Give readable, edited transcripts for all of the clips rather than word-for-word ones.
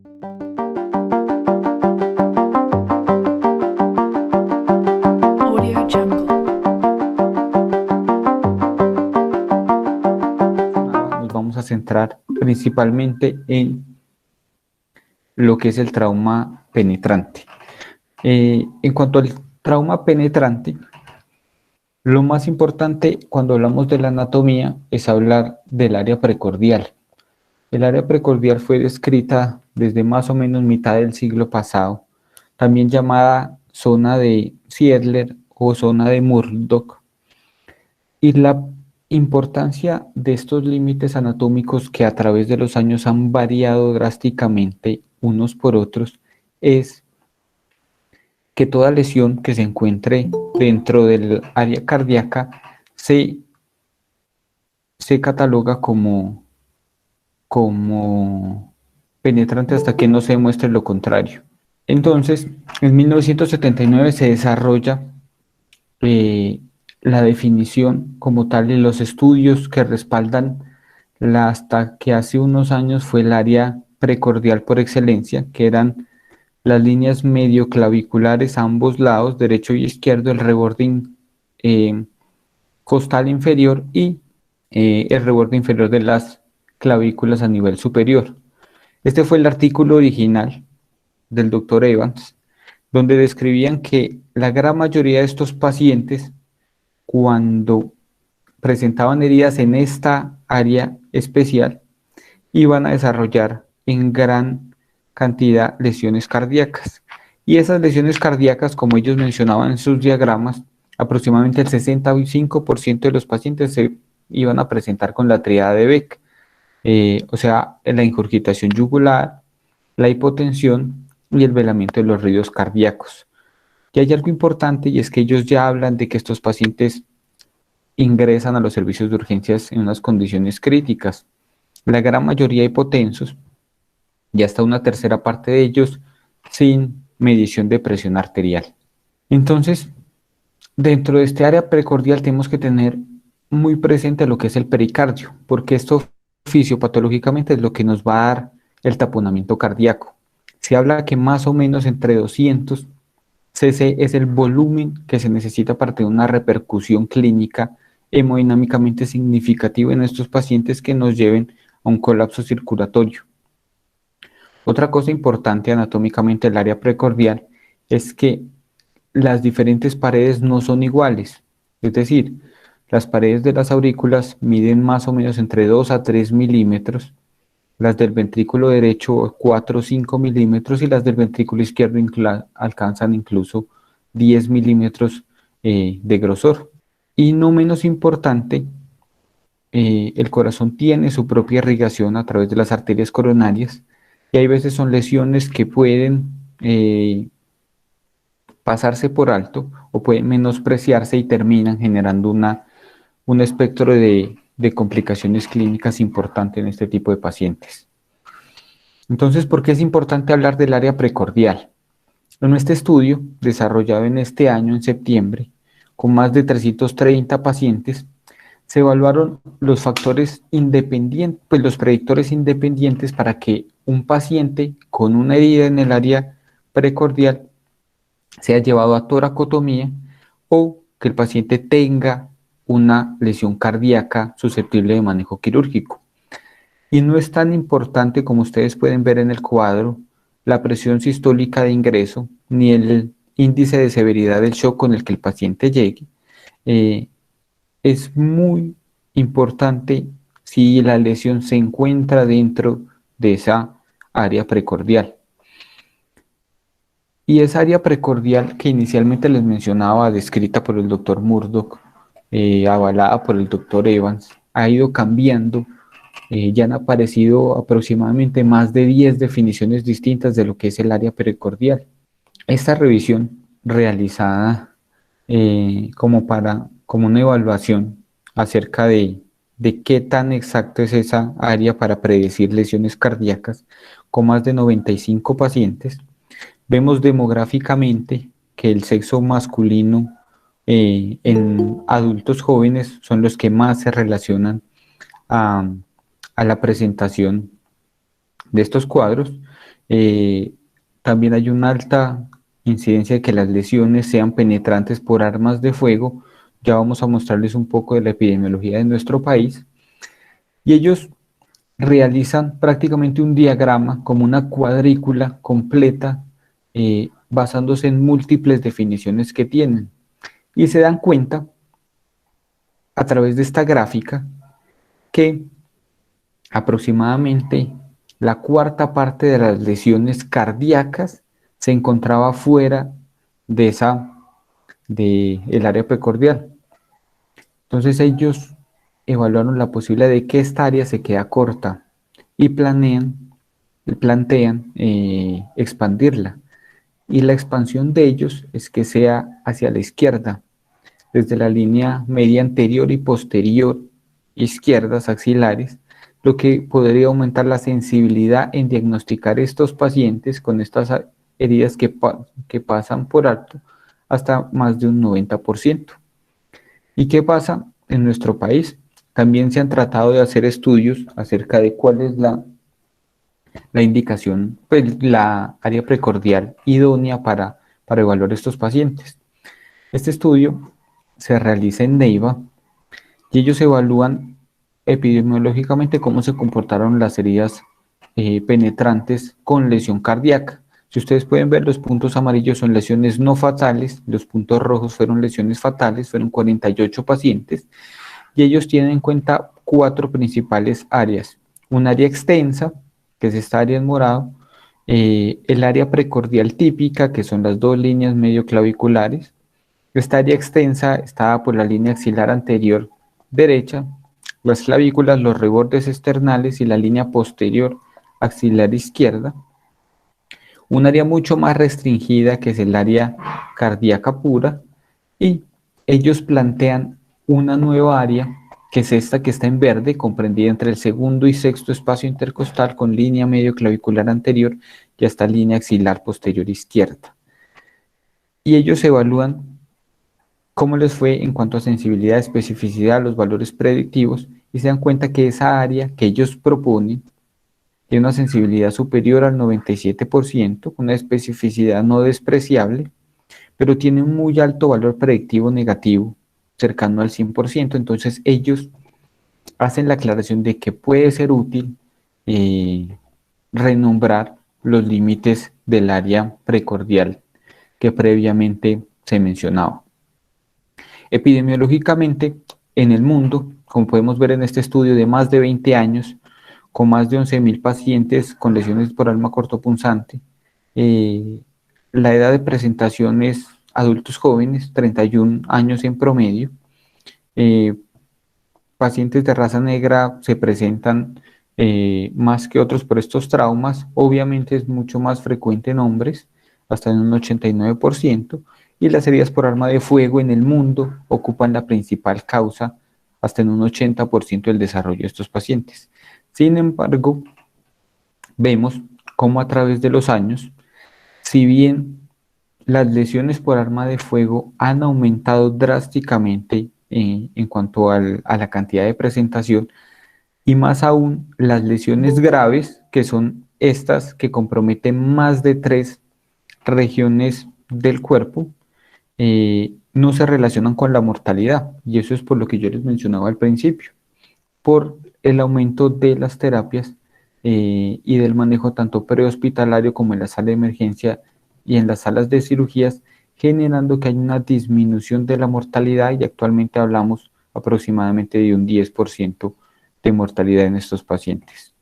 Audio Jungle. Nos vamos a centrar principalmente en lo que es el trauma penetrante. En cuanto al trauma penetrante, lo más importante cuando hablamos de la anatomía es hablar del área precordial. El área precordial fue descrita desde más o menos mitad del siglo pasado, también llamada zona de Siedler o zona de Murdoch. Y la importancia de estos límites anatómicos que a través de los años han variado drásticamente unos por otros es que toda lesión que se encuentre dentro del área cardíaca se cataloga como penetrante hasta que no se demuestre lo contrario. Entonces, en 1979 se desarrolla eh, la definición como tal y los estudios que respaldan hasta que hace unos años fue el área precordial por excelencia, que eran las líneas medioclaviculares a ambos lados, derecho y izquierdo, el reborde costal inferior y el reborde inferior de las clavículas a nivel superior. Este fue el artículo original del doctor Evans, donde describían que la gran mayoría de estos pacientes, cuando presentaban heridas en esta área especial, iban a desarrollar en gran cantidad lesiones cardíacas. Y esas lesiones cardíacas, como ellos mencionaban en sus diagramas, aproximadamente el 65% de los pacientes se iban a presentar con la triada de Beck, o sea, la ingurgitación yugular, la hipotensión y el velamiento de los ritmos cardíacos. Y hay algo importante y es que ellos ya hablan de que estos pacientes ingresan a los servicios de urgencias en unas condiciones críticas. La gran mayoría hipotensos y hasta una tercera parte de ellos sin medición de presión arterial. Entonces, dentro de este área precordial tenemos que tener muy presente lo que es el pericardio, porque esto fisiopatológicamente es lo que nos va a dar el taponamiento cardíaco. Se habla que más o menos entre 200 cc es el volumen que se necesita para tener una repercusión clínica hemodinámicamente significativa en estos pacientes que nos lleven a un colapso circulatorio. Otra cosa importante anatómicamente del área precordial es que las diferentes paredes no son iguales, es decir, las paredes de las aurículas miden más o menos entre 2 a 3 milímetros, las del ventrículo derecho 4 o 5 milímetros y las del ventrículo izquierdo alcanzan incluso 10 milímetros de grosor. Y no menos importante, el corazón tiene su propia irrigación a través de las arterias coronarias y hay veces son lesiones que pueden pasarse por alto o pueden menospreciarse y terminan generando un espectro de complicaciones clínicas importante en este tipo de pacientes. Entonces, ¿por qué es importante hablar del área precordial? En este estudio, desarrollado en este año, en septiembre, con más de 330 pacientes, se evaluaron los factores independientes, pues los predictores independientes para que un paciente con una herida en el área precordial sea llevado a toracotomía o que el paciente tenga una lesión cardíaca susceptible de manejo quirúrgico. Y no es tan importante como ustedes pueden ver en el cuadro la presión sistólica de ingreso ni el índice de severidad del shock con el que el paciente llegue. Es muy importante si la lesión se encuentra dentro de esa área precordial. Y esa área precordial que inicialmente les mencionaba, descrita por el doctor Murdoch, avalada por el doctor Evans, ha ido cambiando. Ya han aparecido aproximadamente más de 10 definiciones distintas de lo que es el área precordial. Esta revisión realizada como una evaluación acerca de qué tan exacto es esa área para predecir lesiones cardíacas con más de 95 pacientes, vemos demográficamente que el sexo masculino en adultos jóvenes son los que más se relacionan a la presentación de estos cuadros. Eh, También hay una alta incidencia de que las lesiones sean penetrantes por armas de fuego. Ya vamos a mostrarles un poco de la epidemiología de nuestro país. Y ellos realizan prácticamente un diagrama como una cuadrícula completa, basándose en múltiples definiciones que tienen. Y se dan cuenta a través de esta gráfica que aproximadamente la cuarta parte de las lesiones cardíacas se encontraba fuera de el área precordial. Entonces ellos evaluaron la posibilidad de que esta área se queda corta y plantean expandirla. Y la expansión de ellos es que sea hacia la izquierda, desde la línea media anterior y posterior izquierdas axilares, lo que podría aumentar la sensibilidad en diagnosticar estos pacientes con estas heridas que pasan por alto hasta más de un 90%. ¿Y qué pasa en nuestro país? También se han tratado de hacer estudios acerca de cuál es la indicación, pues la área precordial idónea para evaluar estos pacientes. Este estudio se realiza en Neiva y ellos evalúan epidemiológicamente cómo se comportaron las heridas penetrantes con lesión cardíaca. Si ustedes pueden ver, los puntos amarillos son lesiones no fatales, los puntos rojos fueron lesiones fatales, fueron 48 pacientes, y ellos tienen en cuenta cuatro principales áreas. Un área extensa, que es esta área en morado, el área precordial típica, que son las dos líneas medio claviculares. Esta área extensa está por la línea axilar anterior derecha, las clavículas, los rebordes externales y la línea posterior axilar izquierda. Un área mucho más restringida que es el área cardíaca pura, y ellos plantean una nueva área que es esta que está en verde, comprendida entre el segundo y sexto espacio intercostal con línea medio clavicular anterior y hasta línea axilar posterior izquierda. Y ellos evalúan cómo les fue en cuanto a sensibilidad, especificidad, los valores predictivos, y se dan cuenta que esa área que ellos proponen tiene una sensibilidad superior al 97%, una especificidad no despreciable, pero tiene un muy alto valor predictivo negativo, cercano al 100%. Entonces ellos hacen la aclaración de que puede ser útil renombrar los límites del área precordial que previamente se mencionaba. Epidemiológicamente, en el mundo, como podemos ver en este estudio de más de 20 años, con más de 11.000 pacientes con lesiones por alma cortopunzante, la edad de presentación es adultos jóvenes, 31 años en promedio. Pacientes de raza negra se presentan más que otros por estos traumas. Obviamente es mucho más frecuente en hombres, hasta en un 89%, y las heridas por arma de fuego en el mundo ocupan la principal causa, hasta en un 80% del desarrollo de estos pacientes. Sin embargo, vemos cómo a través de los años, si bien las lesiones por arma de fuego han aumentado drásticamente en cuanto a la cantidad de presentación, y más aún las lesiones graves, que son estas que comprometen más de 3 regiones del cuerpo, no se relacionan con la mortalidad, y eso es por lo que yo les mencionaba al principio, por el aumento de las terapias y del manejo tanto prehospitalario como en la sala de emergencia y en las salas de cirugías, generando que hay una disminución de la mortalidad, y actualmente hablamos aproximadamente de un 10% de mortalidad en estos pacientes.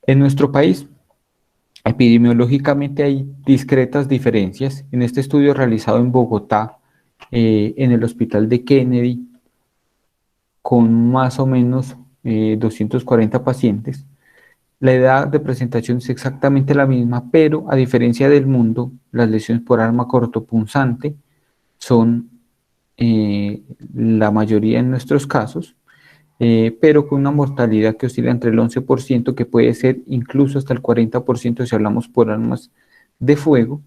En nuestro país, epidemiológicamente hay discretas diferencias. En este estudio realizado en Bogotá, en el hospital de Kennedy, con más o menos 240 pacientes, la edad de presentación es exactamente la misma, pero a diferencia del mundo, las lesiones por arma cortopunzante son la mayoría en nuestros casos, pero con una mortalidad que oscila entre el 11%, que puede ser incluso hasta el 40% si hablamos por armas de fuego.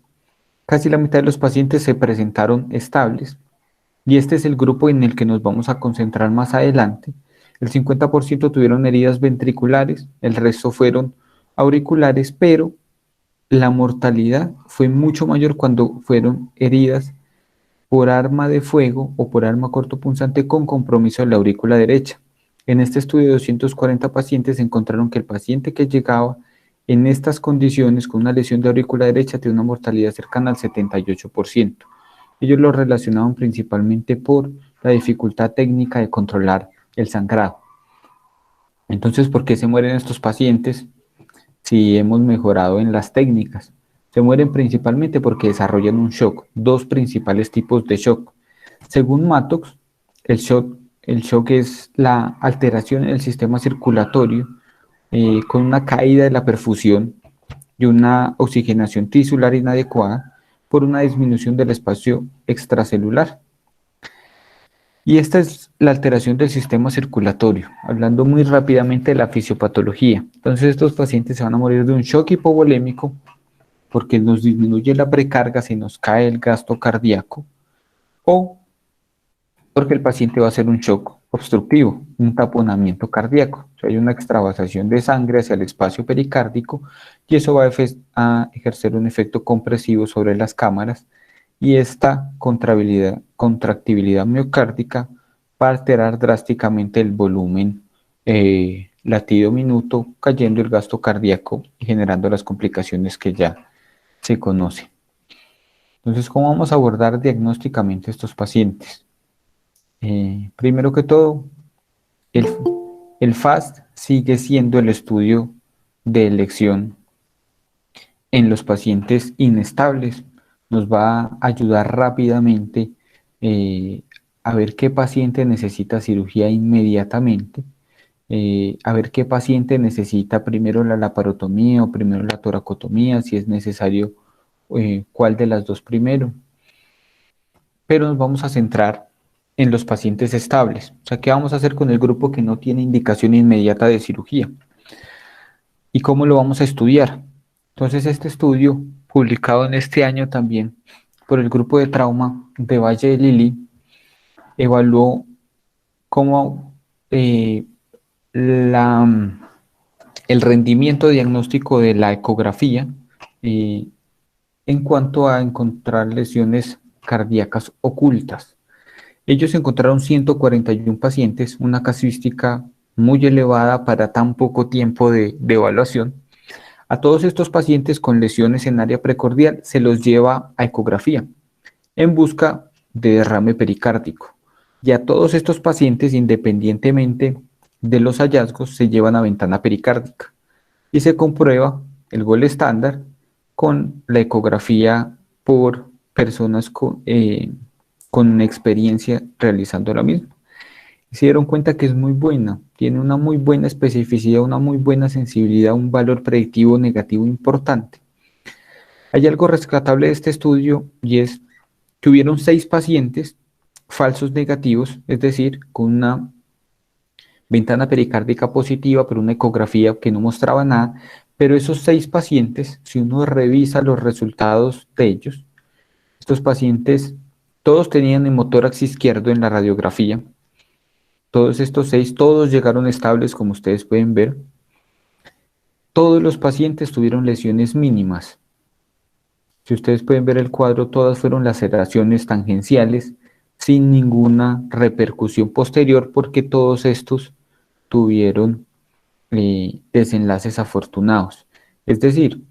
Casi la mitad de los pacientes se presentaron estables, y este es el grupo en el que nos vamos a concentrar más adelante. El 50% tuvieron heridas ventriculares, el resto fueron auriculares, pero la mortalidad fue mucho mayor cuando fueron heridas por arma de fuego o por arma cortopunzante con compromiso de la aurícula derecha. En este estudio de 240 pacientes encontraron que el paciente que llegaba en estas condiciones con una lesión de aurícula derecha tiene una mortalidad cercana al 78%. Ellos lo relacionaban principalmente por la dificultad técnica de controlar el sangrado. Entonces, ¿por qué se mueren estos pacientes si hemos mejorado en las técnicas? Se mueren principalmente porque desarrollan un shock, dos principales tipos de shock. Según Mattox, el shock es la alteración en el sistema circulatorio con una caída de la perfusión y una oxigenación tisular inadecuada por una disminución del espacio extracelular. Y esta es la alteración del sistema circulatorio, hablando muy rápidamente de la fisiopatología. Entonces estos pacientes se van a morir de un shock hipovolémico porque nos disminuye la precarga, se nos cae el gasto cardíaco, o porque el paciente va a hacer un shock obstructivo, un taponamiento cardíaco. O sea, hay una extravasación de sangre hacia el espacio pericárdico y eso va a ejercer un efecto compresivo sobre las cámaras y esta contractibilidad miocárdica va a alterar drásticamente el volumen latido minuto, cayendo el gasto cardíaco y generando las complicaciones que ya se conocen. Entonces, ¿cómo vamos a abordar diagnósticamente estos pacientes? Primero que todo, el, el FAST sigue siendo el estudio de elección en los pacientes inestables. Nos va a ayudar rápidamente a ver qué paciente necesita cirugía inmediatamente, a ver qué paciente necesita primero la laparotomía o primero la toracotomía, si es necesario, cuál de las dos primero. Pero nos vamos a centrar en los pacientes estables. O sea, ¿qué vamos a hacer con el grupo que no tiene indicación inmediata de cirugía? ¿Y cómo lo vamos a estudiar? Entonces, este estudio, publicado en este año también por el grupo de trauma de Valle de Lili, evaluó cómo el rendimiento diagnóstico de la ecografía en cuanto a encontrar lesiones cardíacas ocultas. Ellos encontraron 141 pacientes, una casuística muy elevada para tan poco tiempo de evaluación. A todos estos pacientes con lesiones en área precordial se los lleva a ecografía en busca de derrame pericárdico. Y a todos estos pacientes, independientemente de los hallazgos, se llevan a ventana pericárdica y se comprueba el gol estándar con la ecografía por personas con experiencia realizando la misma. Se dieron cuenta que es muy buena, tiene una muy buena especificidad, una muy buena sensibilidad, un valor predictivo negativo importante. Hay algo rescatable de este estudio y es que hubieron 6 pacientes falsos negativos, es decir, con una ventana pericárdica positiva, pero una ecografía que no mostraba nada, pero esos 6 pacientes, si uno revisa los resultados de ellos, estos pacientes todos tenían hemotórax izquierdo en la radiografía. Todos estos 6, todos llegaron estables, como ustedes pueden ver. Todos los pacientes tuvieron lesiones mínimas. Si ustedes pueden ver el cuadro, todas fueron laceraciones tangenciales sin ninguna repercusión posterior porque todos estos tuvieron desenlaces afortunados. Es decir,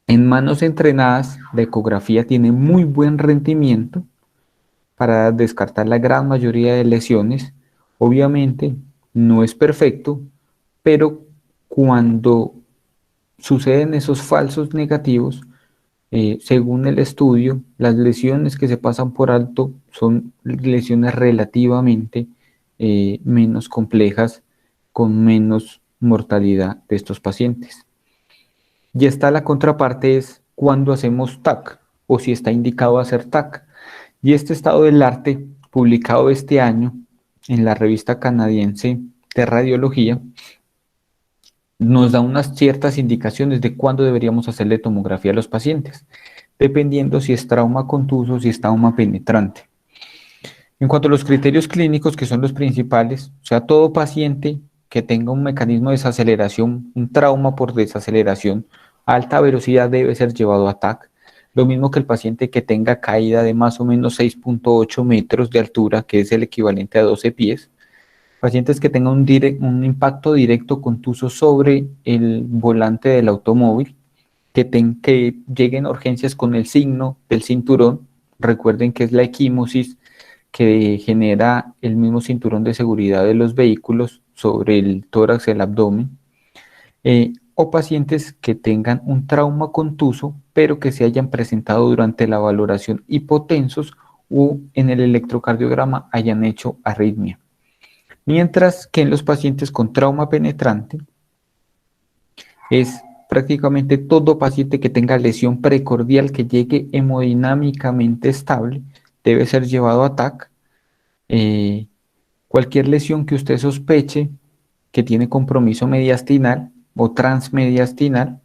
en manos entrenadas, la ecografía tiene muy buen rendimiento para descartar la gran mayoría de lesiones. Obviamente no es perfecto, pero cuando suceden esos falsos negativos, según el estudio, las lesiones que se pasan por alto son lesiones relativamente menos complejas, con menos mortalidad de estos pacientes. Y está la contraparte, es cuando hacemos TAC o si está indicado hacer TAC. Y este estado del arte, publicado este año en la revista canadiense de radiología, nos da unas ciertas indicaciones de cuándo deberíamos hacerle tomografía a los pacientes, dependiendo si es trauma contuso o si es trauma penetrante. En cuanto a los criterios clínicos, que son los principales, o sea, todo paciente que tenga un mecanismo de desaceleración, un trauma por desaceleración a alta velocidad debe ser llevado a TAC. Lo mismo que el paciente que tenga caída de más o menos 6.8 metros de altura, que es el equivalente a 12 pies. Pacientes que tengan un impacto directo contuso sobre el volante del automóvil, que lleguen a urgencias con el signo del cinturón. Recuerden que es la equimosis que genera el mismo cinturón de seguridad de los vehículos sobre el tórax y el abdomen. O pacientes que tengan un trauma contuso, pero que se hayan presentado durante la valoración hipotensos o en el electrocardiograma hayan hecho arritmia. Mientras que en los pacientes con trauma penetrante es prácticamente todo paciente que tenga lesión precordial que llegue hemodinámicamente estable debe ser llevado a TAC. Cualquier lesión que usted sospeche que tiene compromiso mediastinal o transmediastinal,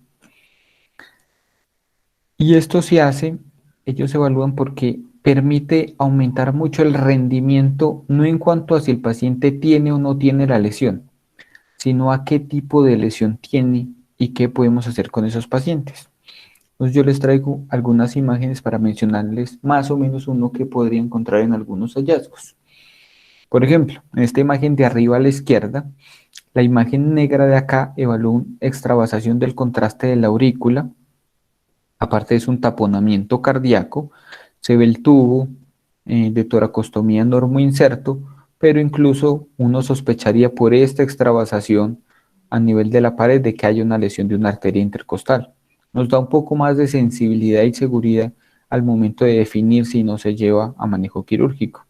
y esto se hace, ellos evalúan porque permite aumentar mucho el rendimiento, no en cuanto a si el paciente tiene o no tiene la lesión, sino a qué tipo de lesión tiene y qué podemos hacer con esos pacientes. Entonces yo les traigo algunas imágenes para mencionarles más o menos uno que podría encontrar en algunos hallazgos. Por ejemplo, en esta imagen de arriba a la izquierda, la imagen negra de acá evalúa una extravasación del contraste de la aurícula. Aparte es un taponamiento cardíaco, se ve el tubo de toracostomía normoinserto, pero incluso uno sospecharía por esta extravasación a nivel de la pared de que haya una lesión de una arteria intercostal. Nos da un poco más de sensibilidad y seguridad al momento de definir si no se lleva a manejo quirúrgico.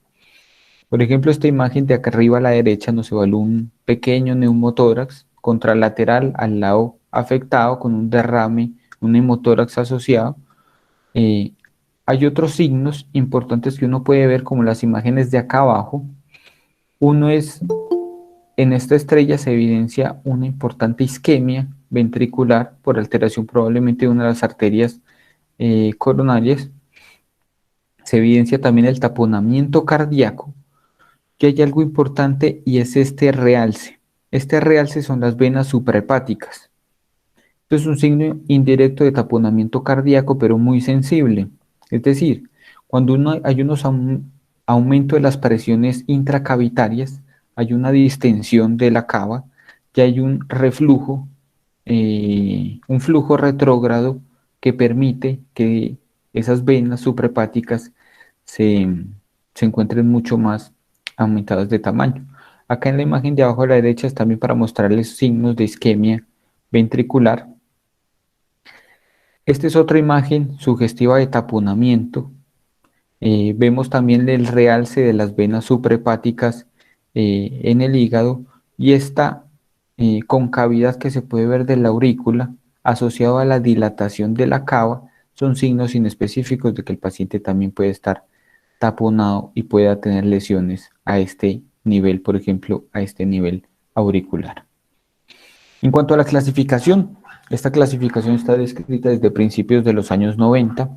Por ejemplo, esta imagen de acá arriba a la derecha nos evalúa un pequeño neumotórax contralateral al lado afectado con un derrame, un hemotórax asociado. Eh, Hay otros signos importantes que uno puede ver como las imágenes de acá abajo. Uno es, en esta estrella se evidencia una importante isquemia ventricular por alteración probablemente de una de las arterias coronarias. Se evidencia también el taponamiento cardíaco. Y hay algo importante y es este realce. Este realce son las venas suprahepáticas. Esto es un signo indirecto de taponamiento cardíaco, pero muy sensible. Es decir, cuando hay unos aumento de las presiones intracavitarias, hay una distensión de la cava, y hay un reflujo, un flujo retrógrado que permite que esas venas suprahepáticas se, se encuentren mucho más aumentadas de tamaño. Acá en la imagen de abajo a la derecha es también para mostrarles signos de isquemia ventricular. Esta es otra imagen sugestiva de taponamiento. Vemos también el realce de las venas suprahepáticas en el hígado y esta concavidad que se puede ver de la aurícula asociado a la dilatación de la cava son signos inespecíficos de que el paciente también puede estar taponado y pueda tener lesiones a este nivel, por ejemplo, a este nivel auricular. En cuanto a la clasificación, esta clasificación está descrita desde principios de los años 90,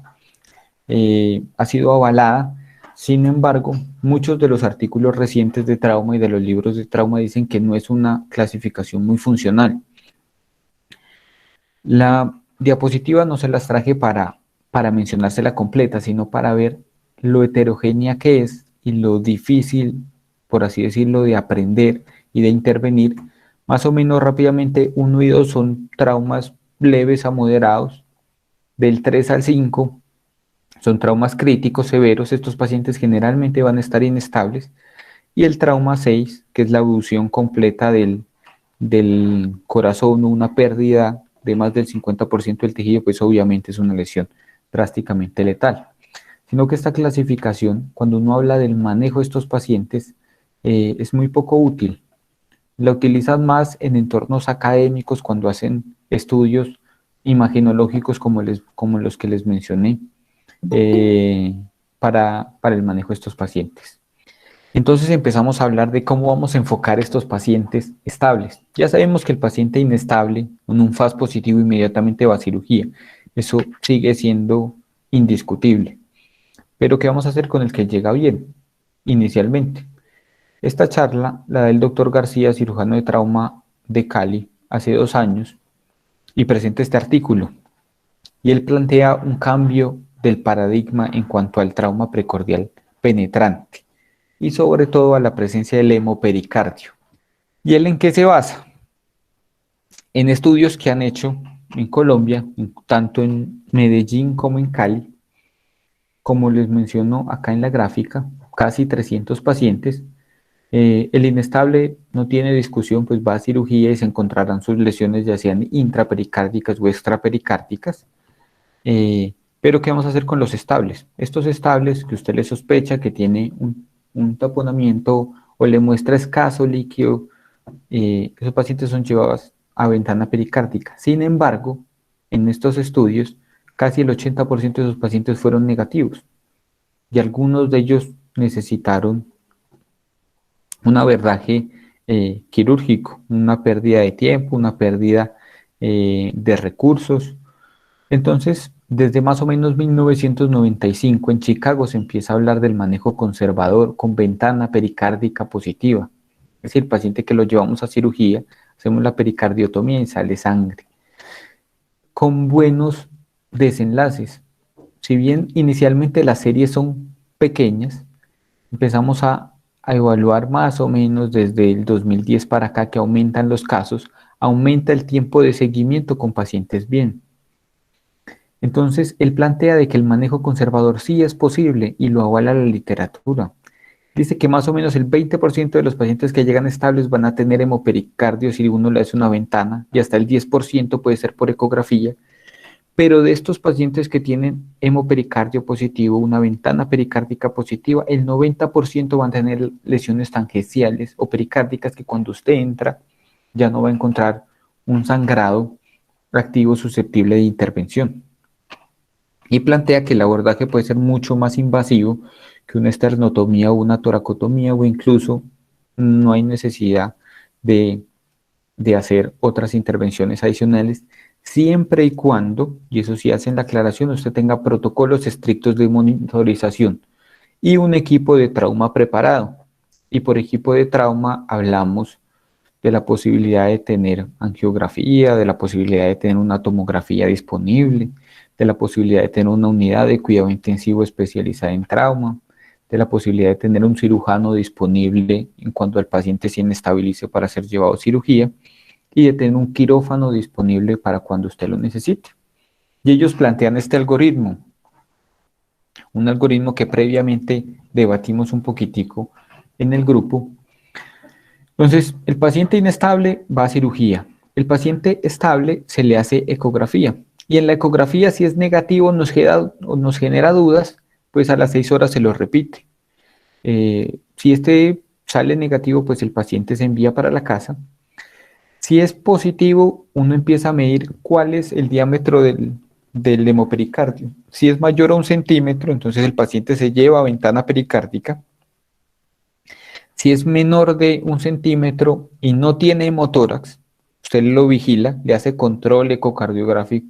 ha sido avalada. Sin embargo, muchos de los artículos recientes de trauma y de los libros de trauma dicen que no es una clasificación muy funcional. La diapositiva no se las traje para mencionársela completa, sino para ver lo heterogénea que es y lo difícil, por así decirlo, de aprender y de intervenir. Más o menos rápidamente, 1 y 2 son traumas leves a moderados, del 3 al 5 son traumas críticos severos, estos pacientes generalmente van a estar inestables, y el trauma 6, que es la abducción completa del corazón o una pérdida de más del 50% del tejido, pues obviamente es una lesión drásticamente letal. Sino que esta clasificación, cuando uno habla del manejo de estos pacientes, es muy poco útil. La utilizan más en entornos académicos cuando hacen estudios imagenológicos como los que les mencioné para el manejo de estos pacientes. Entonces empezamos a hablar de cómo vamos a enfocar estos pacientes estables. Ya sabemos que el paciente inestable, con un FAS positivo, inmediatamente va a cirugía. Eso sigue siendo indiscutible. Pero ¿qué vamos a hacer con el que llega bien inicialmente? Esta charla la da el doctor García, cirujano de trauma de Cali, hace 2 años, y presenta este artículo. y él plantea un cambio del paradigma en cuanto al trauma precordial penetrante y sobre todo a la presencia del hemopericardio. ¿Y él en qué se basa? En estudios que han hecho en Colombia, tanto en Medellín como en Cali, como les menciono acá en la gráfica, casi 300 pacientes. El inestable no tiene discusión, pues va a cirugía y se encontrarán sus lesiones ya sean intrapericárdicas o extrapericárdicas. Pero ¿qué vamos a hacer con los estables? Estos estables que usted le sospecha que tiene un taponamiento o le muestra escaso líquido, esos pacientes son llevados a ventana pericárdica. Sin embargo, en estos estudios, casi el 80% de esos pacientes fueron negativos y algunos de ellos necesitaron un abordaje quirúrgico, una pérdida de tiempo, una pérdida de recursos. Entonces, desde más o menos 1995 en Chicago se empieza a hablar del manejo conservador con ventana pericárdica positiva. Es decir, el paciente que lo llevamos a cirugía, hacemos la pericardiotomía y sale sangre. Con buenos desenlaces. Si bien inicialmente las series son pequeñas, empezamos a evaluar más o menos desde el 2010 para acá que aumentan los casos, aumenta el tiempo de seguimiento con pacientes bien. Entonces, él plantea de que el manejo conservador sí es posible y lo avala la literatura. Dice que más o menos el 20% de los pacientes que llegan estables van a tener hemopericardio si uno le hace una ventana y hasta el 10% puede ser por ecografía. Pero de estos pacientes que tienen hemopericardio positivo, una ventana pericárdica positiva, el 90% van a tener lesiones tangenciales o pericárdicas que cuando usted entra ya no va a encontrar un sangrado activo susceptible de intervención. Y plantea que el abordaje puede ser mucho más invasivo que una esternotomía o una toracotomía o incluso no hay necesidad de hacer otras intervenciones adicionales siempre y cuando, y eso sí hace en la aclaración, usted tenga protocolos estrictos de monitorización y un equipo de trauma preparado. Y por equipo de trauma hablamos de la posibilidad de tener angiografía, de la posibilidad de tener una tomografía disponible, de la posibilidad de tener una unidad de cuidado intensivo especializada en trauma, de la posibilidad de tener un cirujano disponible en cuanto el paciente se inestabilice para ser llevado a cirugía y de tener un quirófano disponible para cuando usted lo necesite. Y ellos plantean este algoritmo, un algoritmo que previamente debatimos un poquitico en el grupo. Entonces, el paciente inestable va a cirugía. El paciente estable se le hace ecografía. Y en la ecografía, si es negativo, nos genera dudas, pues a las 6 horas se lo repite. Si este sale negativo, pues el paciente se envía para la casa. Si es positivo, uno empieza a medir cuál es el diámetro del hemopericardio. Si es mayor a 1 centímetro, entonces el paciente se lleva a ventana pericárdica. Si es menor de 1 centímetro y no tiene hemotórax, usted lo vigila, le hace control ecocardiográfico,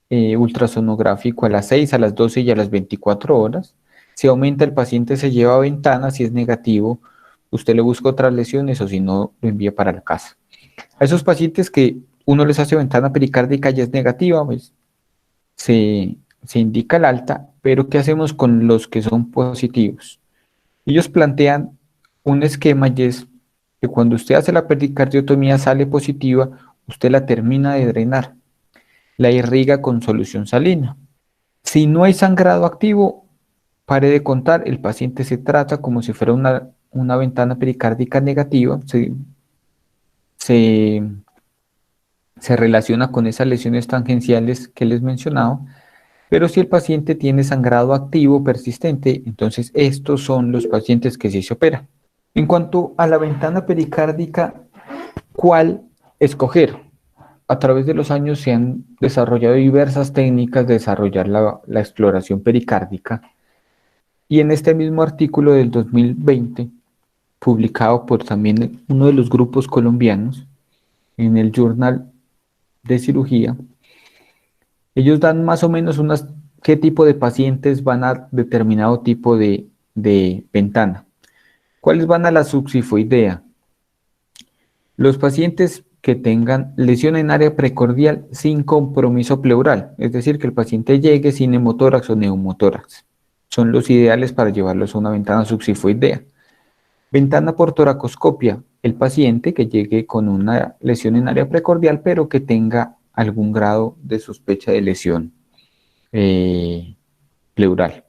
ultrasonográfico a las 6, a las 12 y a las 24 horas. Si aumenta, el paciente se lleva a ventana. Si es negativo, usted le busca otras lesiones o si no, lo envía para la casa. A esos pacientes que uno les hace ventana pericárdica y es negativa, pues se indica el alta, pero ¿qué hacemos con los que son positivos? Ellos plantean un esquema y es que cuando usted hace la pericardiotomía sale positiva, usted la termina de drenar, la irriga con solución salina. Si no hay sangrado activo, pare de contar, el paciente se trata como si fuera una ventana pericárdica negativa, se relaciona con esas lesiones tangenciales que les mencionaba, pero si el paciente tiene sangrado activo persistente, entonces estos son los pacientes que sí se operan. En cuanto a la ventana pericárdica, ¿cuál escoger? A través de los años se han desarrollado diversas técnicas de desarrollar la exploración pericárdica y en este mismo artículo del 2020, publicado por también uno de los grupos colombianos en el Journal de Cirugía, ellos dan más o menos qué tipo de pacientes van a determinado tipo de ventana. ¿Cuáles van a la subsifoidea? Los pacientes que tengan lesión en área precordial sin compromiso pleural, es decir, que el paciente llegue sin hemotórax o neumotórax. Son los ideales para llevarlos a una ventana subsifoidea. Ventana por toracoscopia, el paciente que llegue con una lesión en área precordial, pero que tenga algún grado de sospecha de lesión pleural.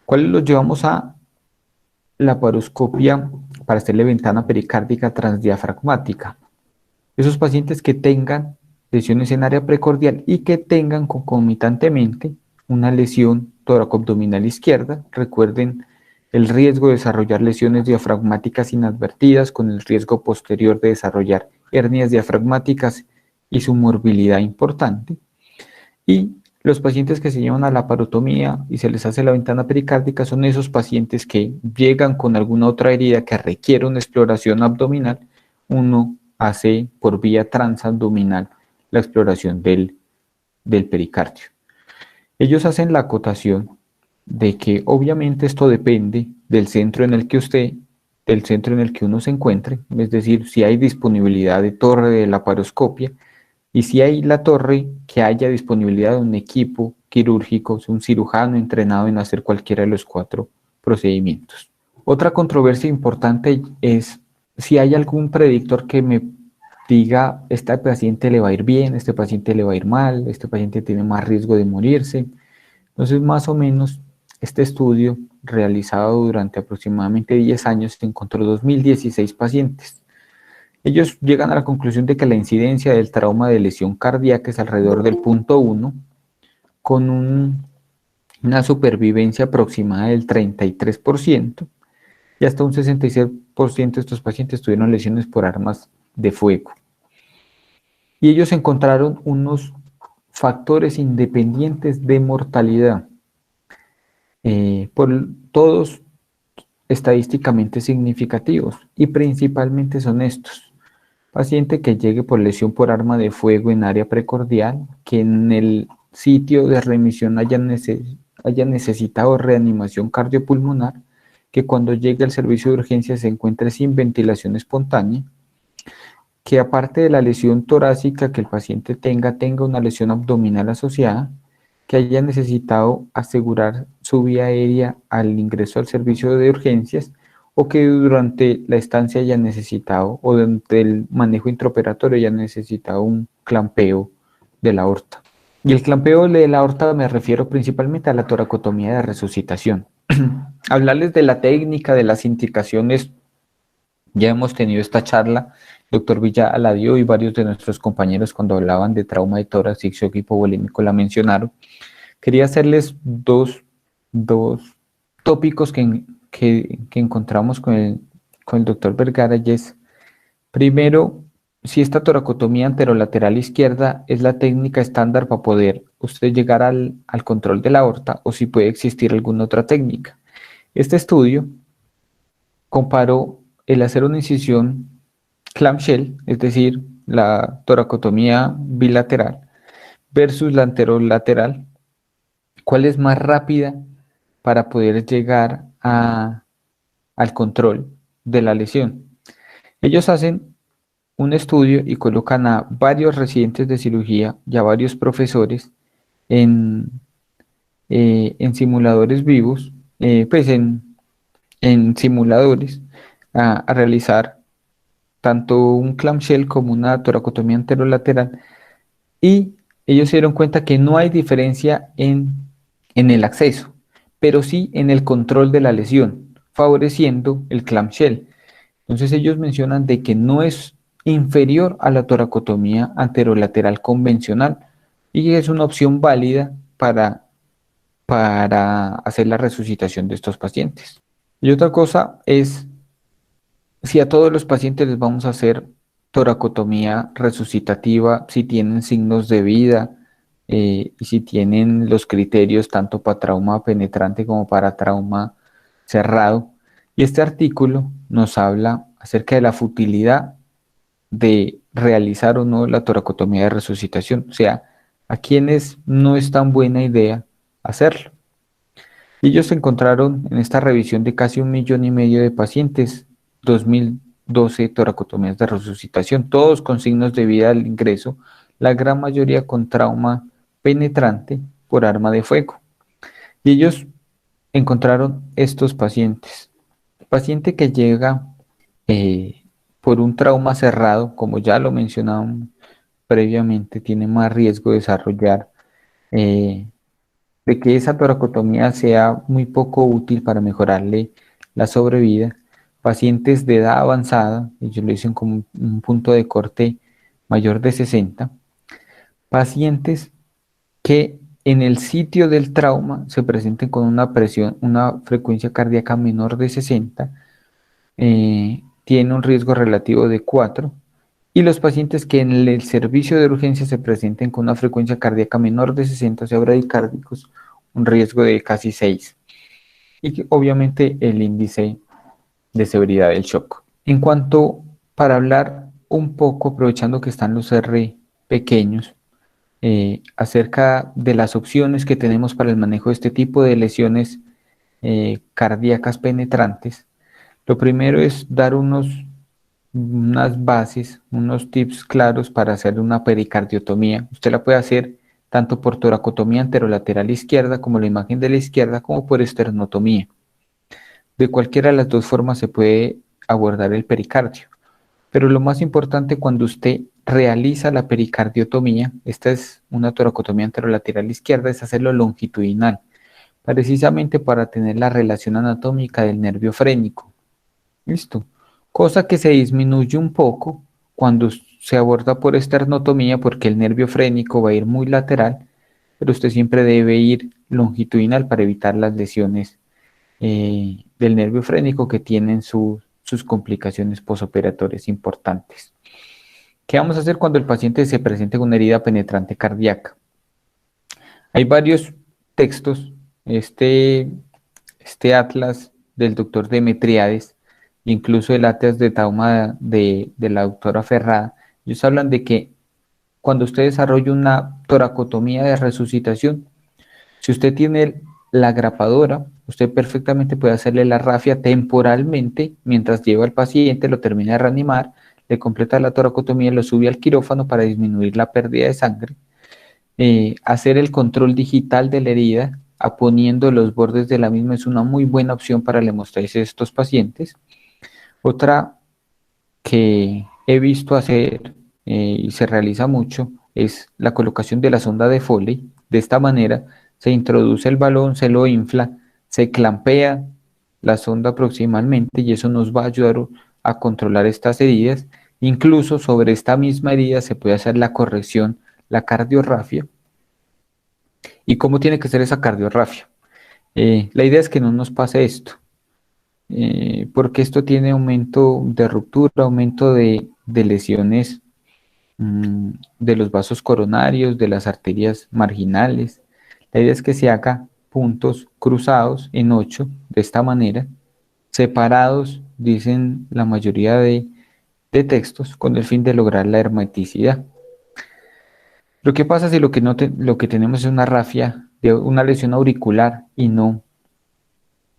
¿Cuáles los llevamos a laparoscopia para hacerle ventana pericárdica transdiafragmática? Esos pacientes que tengan lesiones en área precordial y que tengan concomitantemente una lesión toracoabdominal izquierda. Recuerden el riesgo de desarrollar lesiones diafragmáticas inadvertidas con el riesgo posterior de desarrollar hernias diafragmáticas y su morbilidad importante. Y los pacientes que se llevan a la laparotomía y se les hace la ventana pericárdica son esos pacientes que llegan con alguna otra herida que requiere una exploración abdominal. Uno hace por vía transabdominal la exploración del pericardio. Ellos hacen la acotación de que obviamente esto depende del centro en el que uno se encuentre, es decir, si hay disponibilidad de torre de laparoscopia y si hay la torre, que haya disponibilidad de un equipo quirúrgico, un cirujano entrenado en hacer cualquiera de los 4 procedimientos. Otra controversia importante es si hay algún predictor que me diga, este paciente le va a ir bien, este paciente le va a ir mal, este paciente tiene más riesgo de morirse. Entonces, más o menos, este estudio realizado durante aproximadamente 10 años encontró 2016 pacientes. Ellos llegan a la conclusión de que la incidencia del trauma de lesión cardíaca es alrededor del 0.1, con una supervivencia aproximada del 33%, y hasta un 66% de estos pacientes tuvieron lesiones por armas de fuego. Y ellos encontraron unos factores independientes de mortalidad, por todos estadísticamente significativos, y principalmente son estos: paciente que llegue por lesión por arma de fuego en área precordial, que en el sitio de remisión haya necesitado reanimación cardiopulmonar, que cuando llegue al servicio de urgencia se encuentre sin ventilación espontánea, que aparte de la lesión torácica que el paciente tenga una lesión abdominal asociada, que haya necesitado asegurar su vía aérea al ingreso al servicio de urgencias, o que durante la estancia haya necesitado, o durante el manejo intraoperatorio haya necesitado un clampeo de la aorta. Y el clampeo de la aorta me refiero principalmente a la toracotomía de resucitación. Hablarles de la técnica, de las indicaciones, ya hemos tenido esta charla, doctor Villa la dio y varios de nuestros compañeros cuando hablaban de trauma de tórax y shock hipovolémico la mencionaron. Quería hacerles dos tópicos que encontramos con el doctor Vergara, y es, primero, si esta toracotomía anterolateral izquierda es la técnica estándar para poder usted llegar al control de la aorta, o si puede existir alguna otra técnica. Este estudio comparó el hacer una incisión clamshell, es decir, la toracotomía bilateral, versus la anterolateral. ¿Cuál es más rápida para poder llegar al control de la lesión? Ellos hacen un estudio y colocan a varios residentes de cirugía y a varios profesores en simuladores vivos, pues en simuladores, a realizar tanto un clamshell como una toracotomía anterolateral, y ellos se dieron cuenta que no hay diferencia en el acceso, pero sí en el control de la lesión, favoreciendo el clamshell. Entonces ellos mencionan de que no es inferior a la toracotomía anterolateral convencional, y es una opción válida para hacer la resucitación de estos pacientes. Y otra cosa es, si a todos los pacientes les vamos a hacer toracotomía resucitativa, si tienen signos de vida, y si tienen los criterios tanto para trauma penetrante como para trauma cerrado. Y este artículo nos habla acerca de la futilidad de realizar o no la toracotomía de resucitación, o sea, a quienes no es tan buena idea hacerlo. Ellos encontraron en esta revisión de casi 1,5 millones de pacientes, 12 toracotomías de resucitación, todos con signos de vida al ingreso, la gran mayoría con trauma penetrante por arma de fuego. Y ellos encontraron estos pacientes. El paciente que llega por un trauma cerrado, como ya lo mencionamos previamente, tiene más riesgo de desarrollar, de que esa toracotomía sea muy poco útil para mejorarle la sobrevida. Pacientes de edad avanzada, ellos lo dicen como un punto de corte mayor de 60. Pacientes que en el sitio del trauma se presenten con una presión, una frecuencia cardíaca menor de 60, tiene un riesgo relativo de 4, y los pacientes que en el servicio de urgencia se presenten con una frecuencia cardíaca menor de 60, o sea, bradicárdicos, un riesgo de casi 6. Y que, obviamente el índice de severidad del shock. En cuanto, para hablar un poco, aprovechando que están los R pequeños, acerca de las opciones que tenemos para el manejo de este tipo de lesiones cardíacas penetrantes. Lo primero es dar unas bases, unos tips claros para hacer una pericardiotomía. Usted la puede hacer tanto por toracotomía anterolateral izquierda, como la imagen de la izquierda, como por esternotomía. De cualquiera de las dos formas se puede abordar el pericardio. Pero lo más importante cuando usted realiza la pericardiotomía, esta es una toracotomía anterolateral izquierda, es hacerlo longitudinal, precisamente para tener la relación anatómica del nervio frénico. ¿Listo? Cosa que se disminuye un poco cuando se aborda por esternotomía, porque el nervio frénico va a ir muy lateral, pero usted siempre debe ir longitudinal para evitar las lesiones del nervio frénico que tienen sus complicaciones posoperatorias importantes. ¿Qué vamos a hacer cuando el paciente se presente con una herida penetrante cardíaca? Hay varios textos. Este atlas del doctor Demetriades, incluso el atlas de trauma de la doctora Ferrada, ellos hablan de que cuando usted desarrolla una toracotomía de resucitación, si usted tiene la grapadora, usted perfectamente puede hacerle la rafia temporalmente mientras lleva al paciente, lo termina de reanimar, le completa la toracotomía, lo sube al quirófano para disminuir la pérdida de sangre, hacer el control digital de la herida, aponiendo los bordes de la misma es una muy buena opción para la hemostasis de estos pacientes. Otra que he visto hacer y se realiza mucho es la colocación de la sonda de Foley. De esta manera se introduce el balón, se lo infla, se clampea la sonda proximalmente y eso nos va a ayudar a controlar estas heridas. Incluso sobre esta misma herida se puede hacer la corrección, la cardiorrafia. ¿Y cómo tiene que ser esa cardiorrafia? La idea es que no nos pase esto, porque esto tiene aumento de ruptura, aumento de lesiones de los vasos coronarios, de las arterias marginales. La idea es que se haga puntos cruzados en 8, de esta manera, separados, dicen la mayoría de textos, con el fin de lograr la hermeticidad. Lo que pasa si lo que tenemos es una rafia de una lesión auricular y no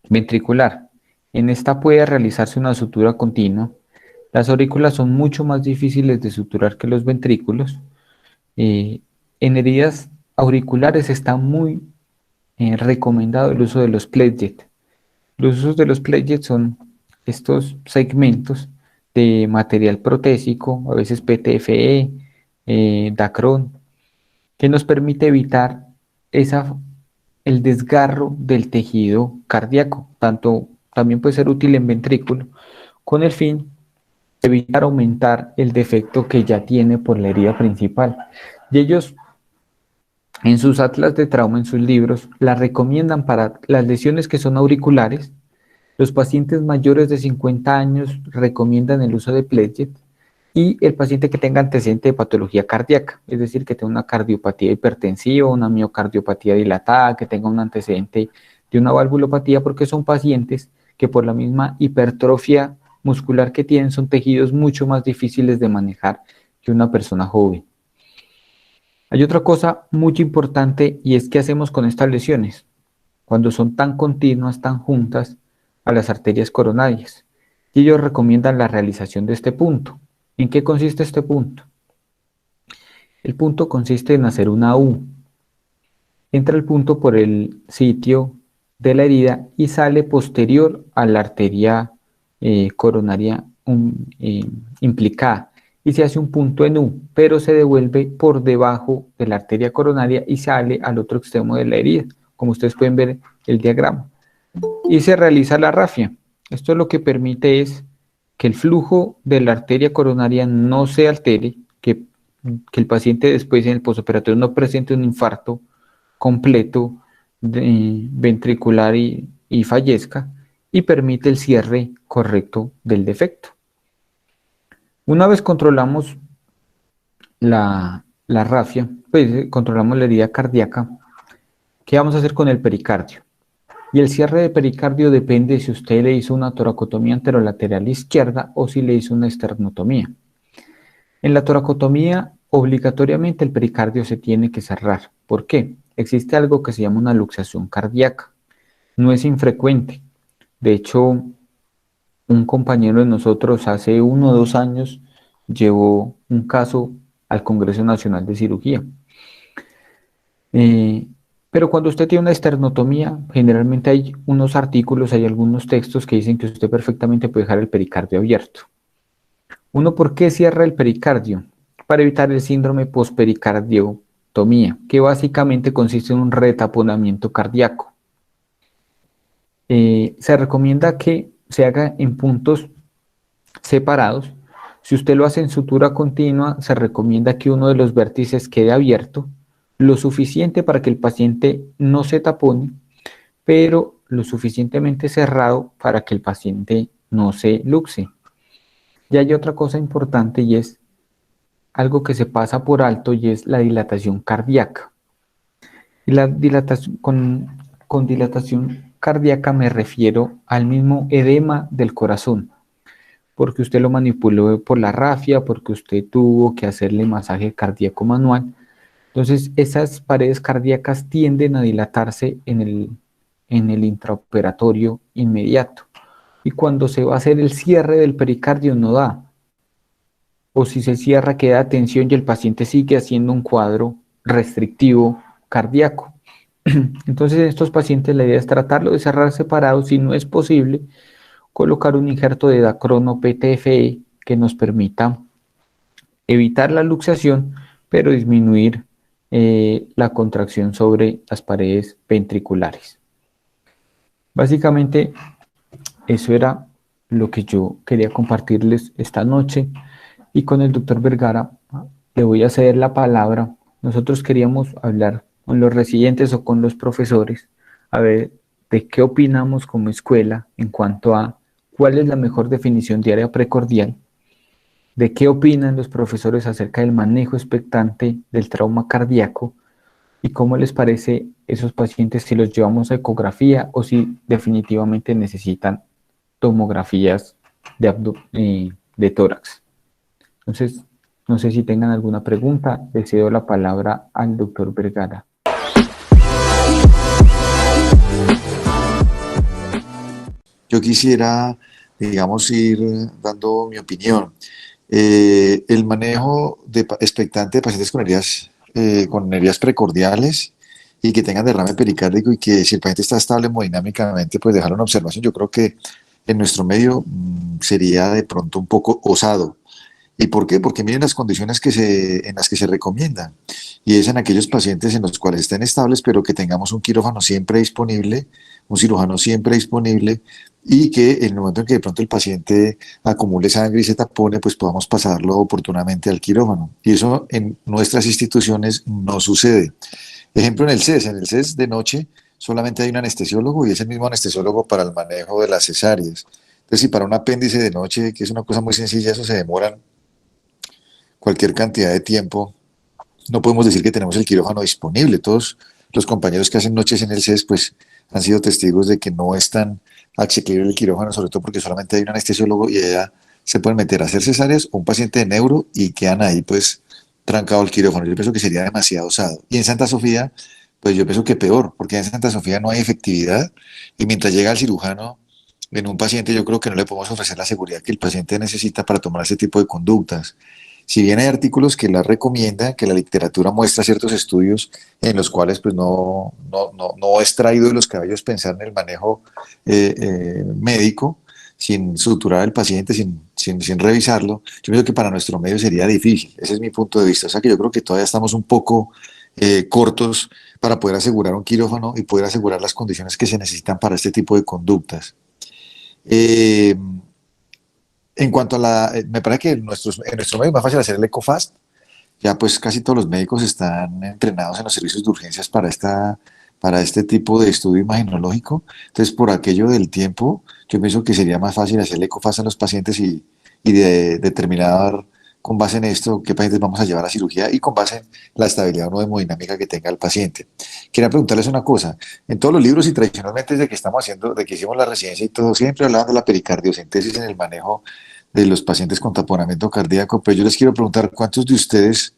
ventricular. En esta puede realizarse una sutura continua. Las aurículas son mucho más difíciles de suturar que los ventrículos. En heridas auriculares está muy recomendado el uso de los pledgets. Los usos de los pledgets son estos segmentos de material protésico, a veces PTFE, Dacron, que nos permite evitar el desgarro del tejido cardíaco. También puede ser útil en ventrículo, con el fin de evitar aumentar el defecto que ya tiene por la herida principal. Y ellos, en sus atlas de trauma, en sus libros, la recomiendan para las lesiones que son auriculares. Los pacientes mayores de 50 años recomiendan el uso de Pledget, y el paciente que tenga antecedente de patología cardíaca, es decir, que tenga una cardiopatía hipertensiva, una miocardiopatía dilatada, que tenga un antecedente de una valvulopatía, porque son pacientes que por la misma hipertrofia muscular que tienen son tejidos mucho más difíciles de manejar que una persona joven. Hay otra cosa muy importante y es qué hacemos con estas lesiones cuando son tan continuas, tan juntas a las arterias coronarias. y ellos recomiendan la realización de este punto. ¿En qué consiste este punto? El punto consiste en hacer una U. Entra el punto por el sitio de la herida y sale posterior a la arteria coronaria implicada y se hace un punto en U, pero se devuelve por debajo de la arteria coronaria y sale al otro extremo de la herida, como ustedes pueden ver el diagrama. Y se realiza la rafia. Esto lo que permite es que el flujo de la arteria coronaria no se altere, que el paciente después en el postoperatorio no presente un infarto completo ventricular y fallezca, y permite el cierre correcto del defecto. Una vez controlamos la rafia, pues controlamos la herida cardíaca, ¿qué vamos a hacer con el pericardio? Y el cierre de pericardio depende si usted le hizo una toracotomía anterolateral izquierda o si le hizo una esternotomía. En la toracotomía, obligatoriamente el pericardio se tiene que cerrar. ¿Por qué? Existe algo que se llama una luxación cardíaca. No es infrecuente. De hecho, un compañero de nosotros hace 1 o 2 años llevó un caso al Congreso Nacional de Cirugía. Pero cuando usted tiene una esternotomía, generalmente hay unos artículos, hay algunos textos que dicen que usted perfectamente puede dejar el pericardio abierto. Uno, ¿por qué cierra el pericardio? Para evitar el síndrome pospericardiotomía, que básicamente consiste en un retaponamiento cardíaco. Se recomienda que se haga en puntos separados. Si usted lo hace en sutura continua, se recomienda que uno de los vértices quede abierto, lo suficiente para que el paciente no se tapone, pero lo suficientemente cerrado para que el paciente no se luxe. Y hay otra cosa importante y es algo que se pasa por alto y es la dilatación cardíaca. Y la dilatación, con dilatación cardíaca me refiero al mismo edema del corazón, porque usted lo manipuló por la rafia, porque usted tuvo que hacerle masaje cardíaco manual. Entonces, esas paredes cardíacas tienden a dilatarse en el intraoperatorio inmediato. Y cuando se va a hacer el cierre del pericardio no da. O si se cierra, queda tensión y el paciente sigue haciendo un cuadro restrictivo cardíaco. Entonces, en estos pacientes la idea es tratarlo de cerrar separado. Si no es posible, colocar un injerto de dacrono PTFE que nos permita evitar la luxación, pero disminuir la contracción sobre las paredes ventriculares. Básicamente, eso era lo que yo quería compartirles esta noche. Y con el doctor Vergara le voy a ceder la palabra. Nosotros queríamos hablar con los residentes o con los profesores, a ver de qué opinamos como escuela en cuanto a cuál es la mejor definición de área precordial, de qué opinan los profesores acerca del manejo expectante del trauma cardíaco y cómo les parece esos pacientes si los llevamos a ecografía o si definitivamente necesitan tomografías de tórax. Entonces, no sé si tengan alguna pregunta. Le cedo la palabra al doctor Vergara. Yo quisiera, digamos, ir dando mi opinión. El manejo expectante de pacientes con heridas precordiales y que tengan derrame pericárdico y que si el paciente está estable hemodinámicamente, pues dejarlo en observación. Yo creo que en nuestro medio sería de pronto un poco osado. ¿Y por qué? Porque miren las condiciones en las que se recomiendan. Y es en aquellos pacientes en los cuales estén estables, pero que tengamos un quirófano siempre disponible, un cirujano siempre disponible, y que en el momento en que de pronto el paciente acumule sangre y se tapone, pues podamos pasarlo oportunamente al quirófano. Y eso en nuestras instituciones no sucede. Ejemplo, en el CES de noche solamente hay un anestesiólogo y es el mismo anestesiólogo para el manejo de las cesáreas. Entonces, si para un apéndice de noche, que es una cosa muy sencilla, eso se demoran cualquier cantidad de tiempo, no podemos decir que tenemos el quirófano disponible. Todos los compañeros que hacen noches en el CES pues han sido testigos de que no es tan asequible el quirófano, sobre todo porque solamente hay un anestesiólogo y allá se pueden meter a hacer cesáreas o un paciente de neuro y quedan ahí pues trancado el quirófano. Yo pienso que sería demasiado osado. Y en Santa Sofía, pues yo pienso que peor, porque en Santa Sofía no hay efectividad y mientras llega el cirujano en un paciente yo creo que no le podemos ofrecer la seguridad que el paciente necesita para tomar ese tipo de conductas. Si bien hay artículos que la recomiendan, que la literatura muestra ciertos estudios en los cuales pues no es traído de los cabellos pensar en el manejo médico, sin suturar al paciente, sin revisarlo, yo creo que para nuestro medio sería difícil. Ese es mi punto de vista. O sea que yo creo que todavía estamos un poco cortos para poder asegurar un quirófano y poder asegurar las condiciones que se necesitan para este tipo de conductas. Eh, en cuanto a me parece que en nuestro medio es más fácil hacer el EcoFast. Ya pues casi todos los médicos están entrenados en los servicios de urgencias para este tipo de estudio imaginológico. Entonces, por aquello del tiempo, yo pienso que sería más fácil hacer el EcoFast en los pacientes y de determinar con base en esto qué pacientes vamos a llevar a cirugía y con base en la estabilidad o hemodinámica que tenga el paciente. Quería preguntarles una cosa. En todos los libros y tradicionalmente desde que estamos haciendo, de que hicimos la residencia y todo, siempre hablaban de la pericardiocentesis en el manejo de los pacientes con taponamiento cardíaco, pero yo les quiero preguntar, ¿cuántos de ustedes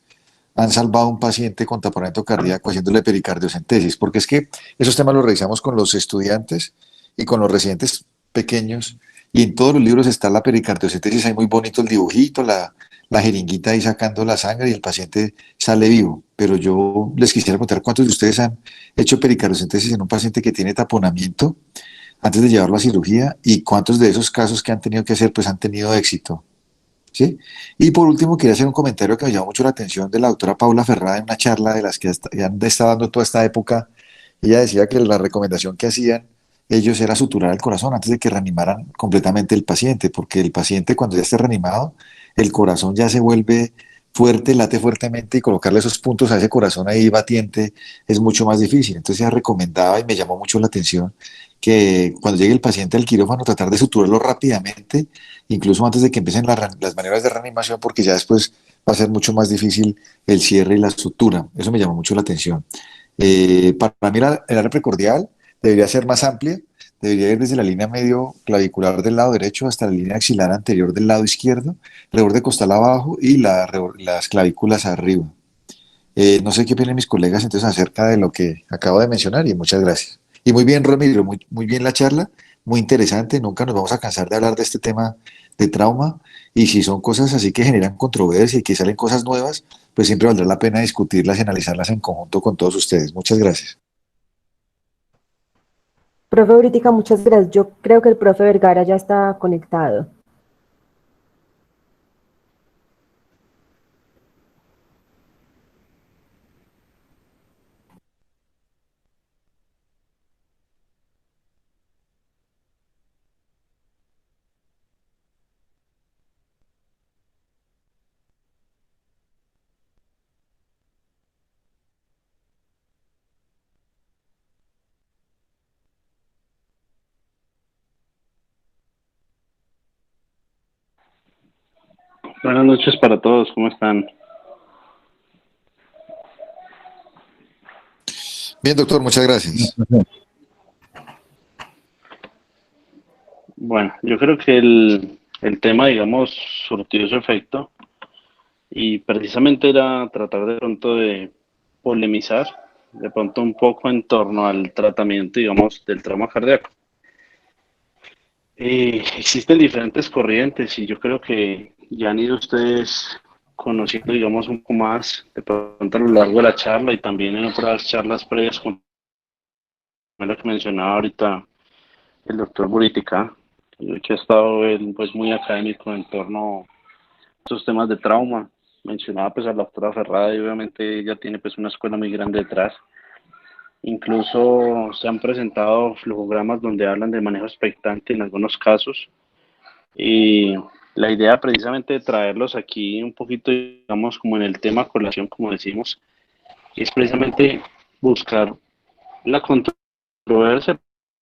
han salvado a un paciente con taponamiento cardíaco haciéndole pericardiocentesis? Porque es que esos temas los revisamos con los estudiantes y con los residentes pequeños, y en todos los libros está la pericardiocentesis, hay muy bonito el dibujito, la jeringuita ahí sacando la sangre y el paciente sale vivo. Pero yo les quisiera preguntar, ¿cuántos de ustedes han hecho pericardiocentesis en un paciente que tiene taponamiento antes de llevarlo a cirugía? ¿Y cuántos de esos casos que han tenido que hacer, pues han tenido éxito? ¿Sí? Y por último, quería hacer un comentario que me llamó mucho la atención de la doctora Paula Ferrada en una charla de las que han estado dando toda esta época. Ella decía que la recomendación que hacían ellos era suturar el corazón antes de que reanimaran completamente el paciente, porque el paciente cuando ya esté reanimado, el corazón ya se vuelve fuerte, late fuertemente y colocarle esos puntos a ese corazón ahí batiente es mucho más difícil. Entonces ella recomendaba y me llamó mucho la atención que cuando llegue el paciente al quirófano tratar de suturarlo rápidamente, incluso antes de que empiecen las maniobras de reanimación, porque ya después va a ser mucho más difícil el cierre y la sutura. Eso me llamó mucho la atención. Para mí el área precordial debería ser más amplia, debería ir desde la línea medio clavicular del lado derecho hasta la línea axilar anterior del lado izquierdo, reborde costal abajo y las clavículas arriba. No sé qué opinan mis colegas entonces acerca de lo que acabo de mencionar y muchas gracias. Y muy bien, Ramiro, muy bien la charla, muy interesante, nunca nos vamos a cansar de hablar de este tema de trauma y si son cosas así que generan controversia y que salen cosas nuevas, pues siempre valdrá la pena discutirlas y analizarlas en conjunto con todos ustedes. Muchas gracias. Profe Britica, muchas gracias. Yo creo que el profe Vergara ya está conectado. Buenas noches para todos, ¿cómo están? Bien, doctor, muchas gracias. Bueno, yo creo que el tema, digamos, surtió su efecto y precisamente era tratar de pronto de polemizar de pronto un poco en torno al tratamiento, digamos, del trauma cardíaco. Existen diferentes corrientes y yo creo que ya han ido ustedes conociendo, digamos, un poco más de pronto a lo largo de la charla y también en otras charlas previas con lo que mencionaba ahorita el doctor Buritica, que ha estado él, pues muy académico en torno a estos temas de trauma. Mencionaba pues a la doctora Ferrada y obviamente ella tiene pues una escuela muy grande detrás. Incluso se han presentado flujogramas donde hablan de manejo expectante en algunos casos. Y la idea precisamente de traerlos aquí un poquito, digamos, como en el tema colación, como decimos, es precisamente buscar la controversia,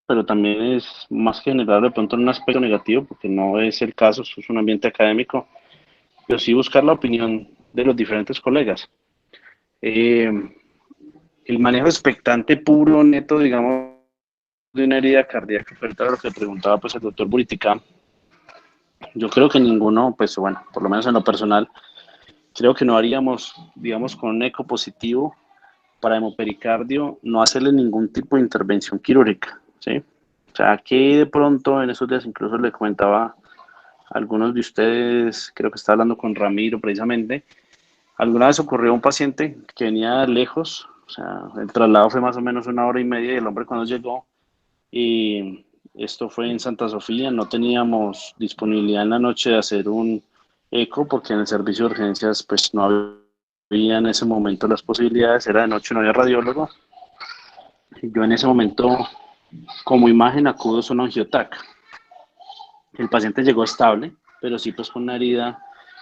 pero también es más que generar de pronto en un aspecto negativo, porque no es el caso, esto es un ambiente académico, pero sí buscar la opinión de los diferentes colegas. Eh, el manejo expectante puro, neto, digamos, de una herida cardíaca, frente a lo que preguntaba pues el doctor Buritica, yo creo que ninguno, pues bueno, por lo menos en lo personal, creo que no haríamos, digamos, con un eco positivo para hemopericardio, no hacerle ningún tipo de intervención quirúrgica, ¿sí? O sea, que de pronto en esos días incluso le comentaba a algunos de ustedes, creo que estaba hablando con Ramiro precisamente, alguna vez ocurrió un paciente que venía lejos, o sea, el traslado fue más o menos 1 hora y media y el hombre cuando llegó, y esto fue en Santa Sofía, no teníamos disponibilidad en la noche de hacer un eco porque en el servicio de urgencias pues no había en ese momento las posibilidades, era de noche, no había radiólogo. Yo en ese momento, como imagen, acudo a un angiotac. El paciente llegó estable, pero sí pues con una herida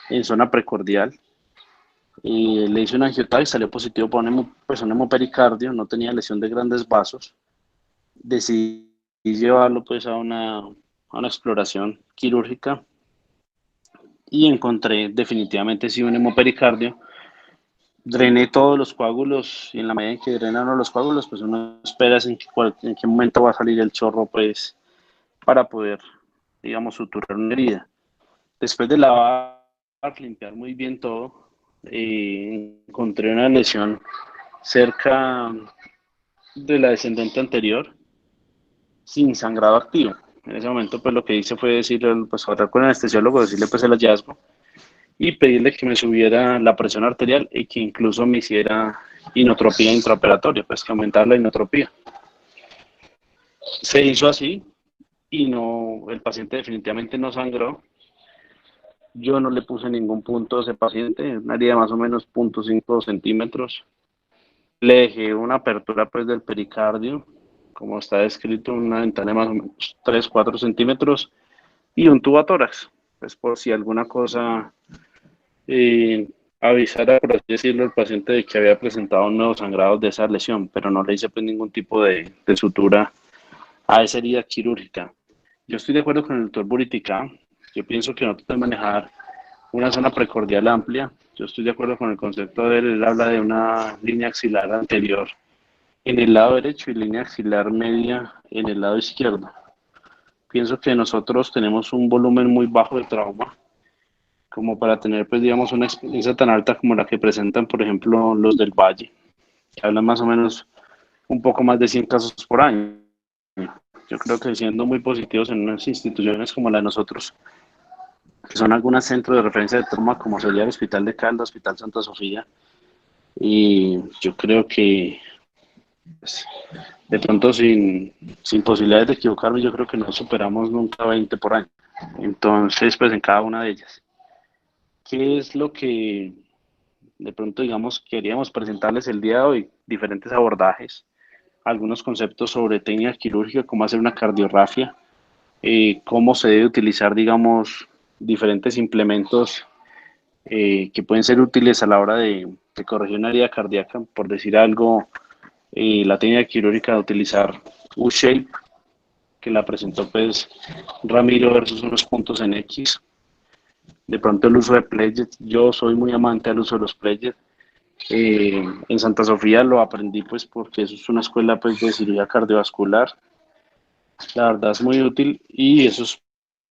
en zona precordial. Y le hice un angiotac y salió positivo para un hemopericardio, no tenía lesión de grandes vasos. Decidí llevarlo pues a una exploración quirúrgica y encontré definitivamente sí un hemopericardio. Drené todos los coágulos y en la medida en que drenan los coágulos, pues uno espera en qué momento va a salir el chorro, pues, para poder, digamos, suturar una herida. Después de lavar, limpiar muy bien todo, encontré una lesión cerca de la descendente anterior, sin sangrado activo. En ese momento, pues, lo que hice fue decirle, pues, hablar con el anestesiólogo, decirle, pues, el hallazgo y pedirle que me subiera la presión arterial y que incluso me hiciera inotropía intraoperatoria, pues que aumentara la inotropía. Se hizo así y no, el paciente definitivamente no sangró. Yo no le puse ningún punto a ese paciente, una herida de más o menos 0,5 centímetros. Le dejé una apertura pues del pericardio, como está descrito, una ventana de más o menos 3-4 centímetros y un tubatórax, pues por si alguna cosa avisara, por así decirlo, al paciente de que había presentado un nuevo sangrado de esa lesión, pero no le hice pues ningún tipo de sutura a esa herida quirúrgica. Yo estoy de acuerdo con el doctor Buritica. Yo pienso que no puede manejar una zona precordial amplia. Yo estoy de acuerdo con el concepto de él habla de una línea axilar anterior en el lado derecho y línea axilar media en el lado izquierdo. Pienso que nosotros tenemos un volumen muy bajo de trauma como para tener, pues, digamos, una experiencia tan alta como la que presentan, por ejemplo, los del Valle, que hablan más o menos un poco más de 100 casos por año. Yo creo que siendo muy positivos en unas instituciones como la de nosotros, que son algunos centros de referencia de trauma, como sería el Hospital de Caldas, Hospital Santa Sofía, y yo creo que, pues, de pronto sin posibilidades de equivocarme, yo creo que no superamos nunca 20 por año. Entonces, pues en cada una de ellas. ¿Qué es lo que de pronto, digamos, queríamos presentarles el día de hoy? Diferentes abordajes, algunos conceptos sobre técnica quirúrgica, cómo hacer una cardiografía, cómo se debe utilizar, digamos, diferentes implementos que pueden ser útiles a la hora de corregir una herida cardíaca, por decir algo, la técnica quirúrgica de utilizar U-Shape, que la presentó pues Ramiro versus unos puntos en X. De pronto el uso de pledget, yo soy muy amante del uso de los pledget. En Santa Sofía lo aprendí pues porque eso es una escuela pues de cirugía cardiovascular. La verdad es muy útil y esos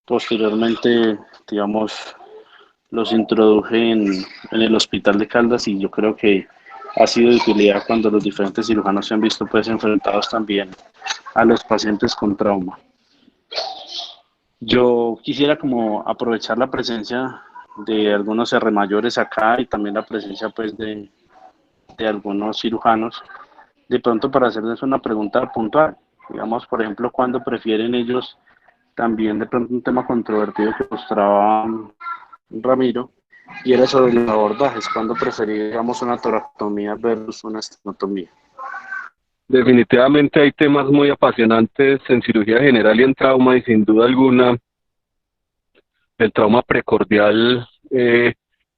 posteriormente, digamos, los introduje en el Hospital de Caldas y yo creo que ha sido de utilidad cuando los diferentes cirujanos se han visto pues enfrentados también a los pacientes con trauma. Yo quisiera como aprovechar la presencia de algunos R mayores acá y también la presencia pues de algunos cirujanos, de pronto para hacerles una pregunta puntual. Digamos, por ejemplo, ¿cuándo prefieren ellos también de pronto un tema controvertido que mostraba Ramiro? Y era sobre los abordajes, ¿cuándo preferíamos una toracotomía versus una estenotomía? Definitivamente hay temas muy apasionantes en cirugía general y en trauma, y sin duda alguna el trauma precordial,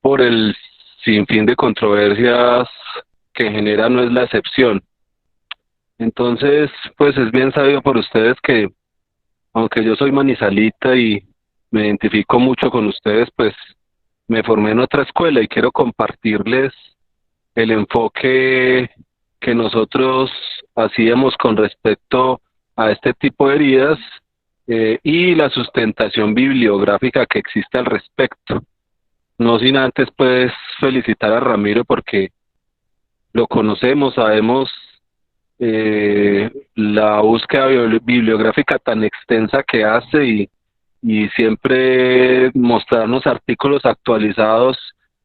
por el sinfín de controversias que genera, no es la excepción. Entonces, pues es bien sabido por ustedes que, aunque yo soy manizalita y me identifico mucho con ustedes, pues me formé en otra escuela y quiero compartirles el enfoque que nosotros hacíamos con respecto a este tipo de heridas, y la sustentación bibliográfica que existe al respecto. No sin antes pues felicitar a Ramiro porque lo conocemos, sabemos la búsqueda bibliográfica tan extensa que hace y siempre mostrarnos artículos actualizados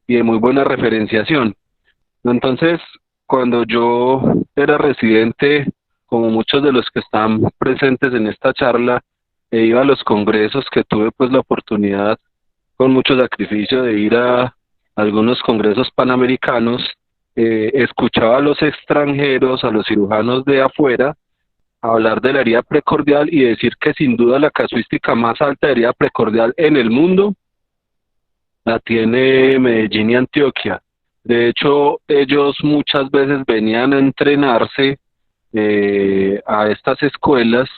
y de muy buena referenciación. Entonces, cuando yo era residente, como muchos de los que están presentes en esta charla, e iba a los congresos, que tuve pues la oportunidad con mucho sacrificio de ir a algunos congresos panamericanos, escuchaba a los extranjeros, a los cirujanos de afuera, hablar de la herida precordial y decir que sin duda la casuística más alta de herida precordial en el mundo la tiene Medellín y Antioquia. De hecho, ellos muchas veces venían a entrenarse a estas escuelas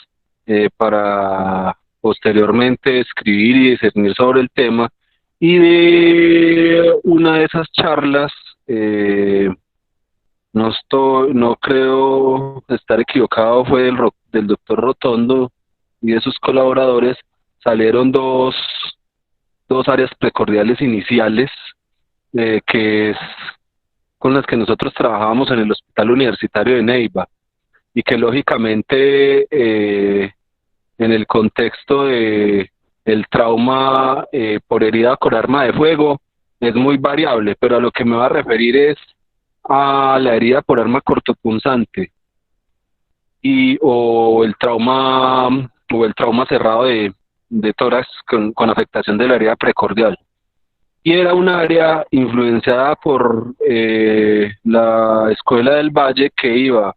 para posteriormente escribir y discernir sobre el tema. Y de una de esas charlas, no creo estar equivocado, fue del doctor Rotondo y de sus colaboradores, salieron dos áreas precordiales iniciales, que es con las que nosotros trabajábamos en el Hospital Universitario de Neiva, y que lógicamente en el contexto de el trauma por herida con arma de fuego es muy variable, pero a lo que me va a referir es a la herida por arma cortopunzante o el trauma cerrado de tórax con afectación de la herida precordial. Y era un área influenciada por la Escuela del Valle, que iba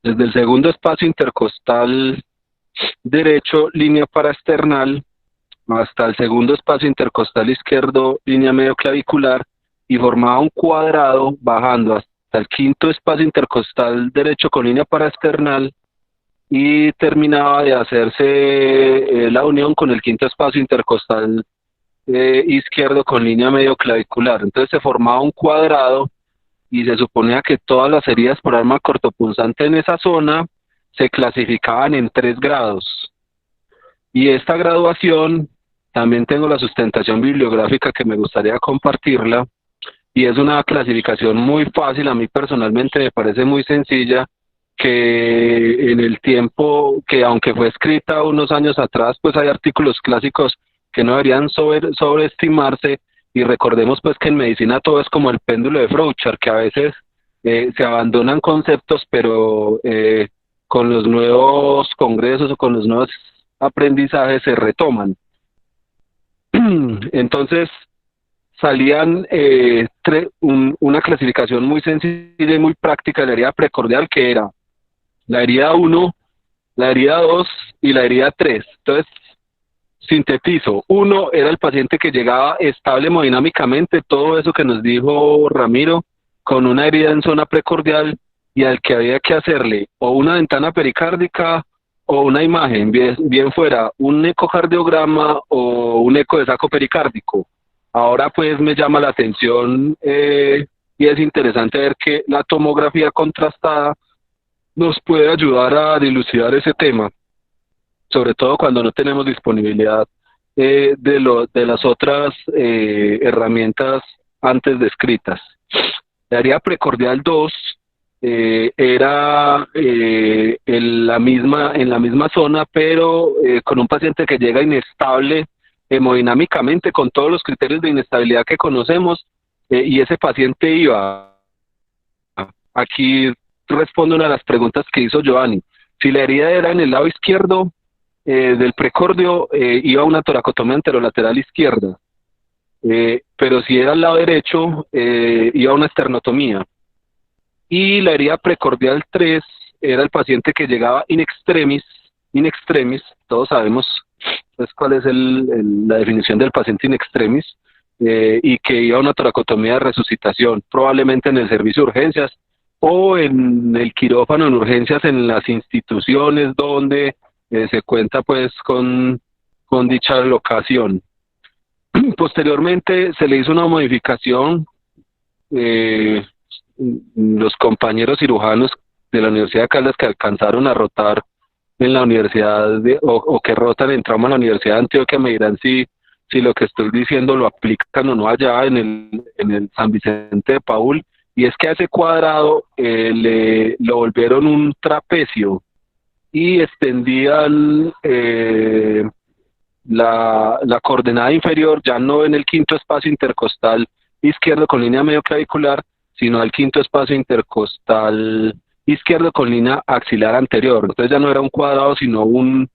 desde el segundo espacio intercostal derecho, línea paraesternal, hasta el segundo espacio intercostal izquierdo, línea medio clavicular, y formaba un cuadrado bajando hasta el quinto espacio intercostal derecho con línea paraesternal, y terminaba de hacerse la unión con el quinto espacio intercostal izquierdo con línea medio clavicular. Entonces se formaba un cuadrado y se suponía que todas las heridas por arma cortopunzante en esa zona se clasificaban en 3 grados. Y esta graduación, también tengo la sustentación bibliográfica que me gustaría compartirla, y es una clasificación muy fácil, a mí personalmente me parece muy sencilla, que en el tiempo, que aunque fue escrita unos años atrás, pues hay artículos clásicos que no deberían sobreestimarse, y recordemos pues que en medicina todo es como el péndulo de Frouchard, que a veces se abandonan conceptos, pero con los nuevos congresos o con los nuevos aprendizajes se retoman. Entonces salían una clasificación muy sencilla y muy práctica de la herida precordial, que era la herida 1, la herida 2 y la herida 3. Entonces, sintetizo: 1 era el paciente que llegaba estable hemodinámicamente, todo eso que nos dijo Ramiro, con una herida en zona precordial, y al que había que hacerle o una ventana pericárdica o una imagen, bien fuera un ecocardiograma o un eco de saco pericárdico. Ahora pues me llama la atención y es interesante ver que la tomografía contrastada nos puede ayudar a dilucidar ese tema, sobre todo cuando no tenemos disponibilidad de las otras herramientas antes descritas. La herida precordial 2 era en la misma zona, pero con un paciente que llega inestable hemodinámicamente, con todos los criterios de inestabilidad que conocemos, y ese paciente iba, aquí respondo una de las preguntas que hizo Giovanni: si la herida era en el lado izquierdo del precordio, iba a una toracotomía anterolateral izquierda, pero si era al lado derecho, iba a una esternotomía. Y la herida precordial 3 era el paciente que llegaba in extremis, todos sabemos pues cuál es la definición del paciente in extremis, y que iba a una toracotomía de resucitación, probablemente en el servicio de urgencias o en el quirófano en urgencias en las instituciones donde se cuenta pues con dicha locación. Posteriormente se le hizo una modificación, los compañeros cirujanos de la Universidad de Caldas que alcanzaron a rotar en la universidad o que rotan en trauma en la Universidad de Antioquia me dirán si lo que estoy diciendo lo aplican o no allá en el San Vicente de Paúl, y es que a ese cuadrado lo volvieron un trapecio y extendían la coordenada inferior ya no en el quinto espacio intercostal izquierdo con línea medio clavicular, sino al quinto espacio intercostal izquierdo con línea axilar anterior. Entonces ya no era un cuadrado, sino un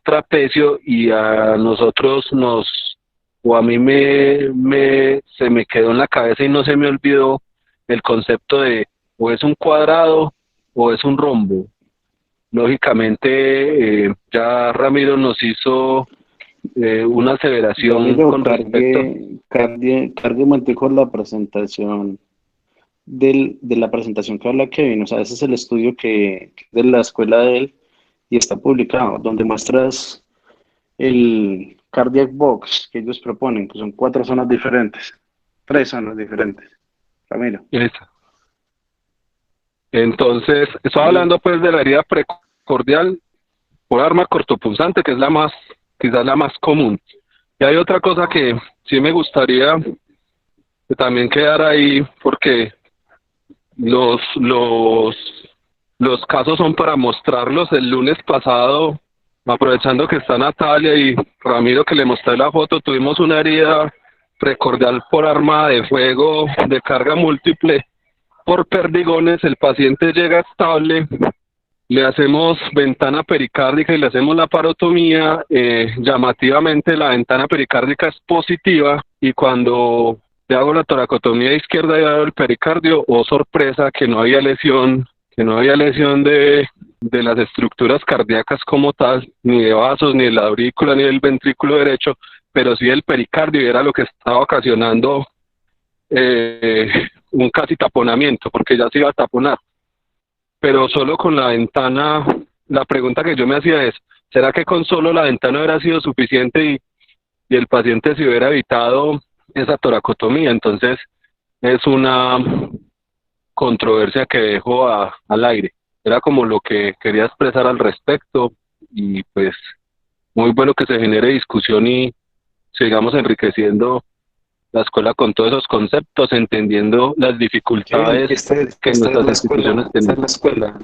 trapecio, y a nosotros o a mí se me quedó en la cabeza y no se me olvidó el concepto de o es un cuadrado o es un rombo. Lógicamente, ya Ramiro nos hizo una aseveración Ramiro, con respecto. cargue un momentico la presentación de la presentación que habla Kevin. O sea, ese es el estudio que es de la escuela de él y está publicado, donde muestras el cardiac box que ellos proponen, que son 4 zonas diferentes, 3 zonas diferentes. Ramiro. Esa. Entonces, estaba hablando pues de la herida precordial por arma cortopunzante, que es quizás la más común. Y hay otra cosa que sí me gustaría que también quedara ahí, porque los casos son para mostrarlos. El lunes pasado, aprovechando que está Natalia y Ramiro, que le mostré la foto, tuvimos una herida precordial por arma de fuego de carga múltiple por perdigones. El paciente llega estable, le hacemos ventana pericárdica y le hacemos la parotomía. Llamativamente la ventana pericárdica es positiva, y cuando le hago la toracotomía izquierda y veo el pericardio, oh sorpresa, que no había lesión de las estructuras cardíacas como tal, ni de vasos, ni de la aurícula, ni del ventrículo derecho, pero sí del pericardio, y era lo que estaba ocasionando un casi taponamiento, porque ya se iba a taponar. Pero solo con la ventana, la pregunta que yo me hacía es, ¿será que con solo la ventana hubiera sido suficiente y el paciente se hubiera evitado esa toracotomía? Entonces es una controversia que dejo al aire. Era como lo que quería expresar al respecto, y pues muy bueno que se genere discusión y sigamos enriqueciendo la escuela con todos esos conceptos, entendiendo las dificultades que nuestras instituciones Esta tienen. es la escuela.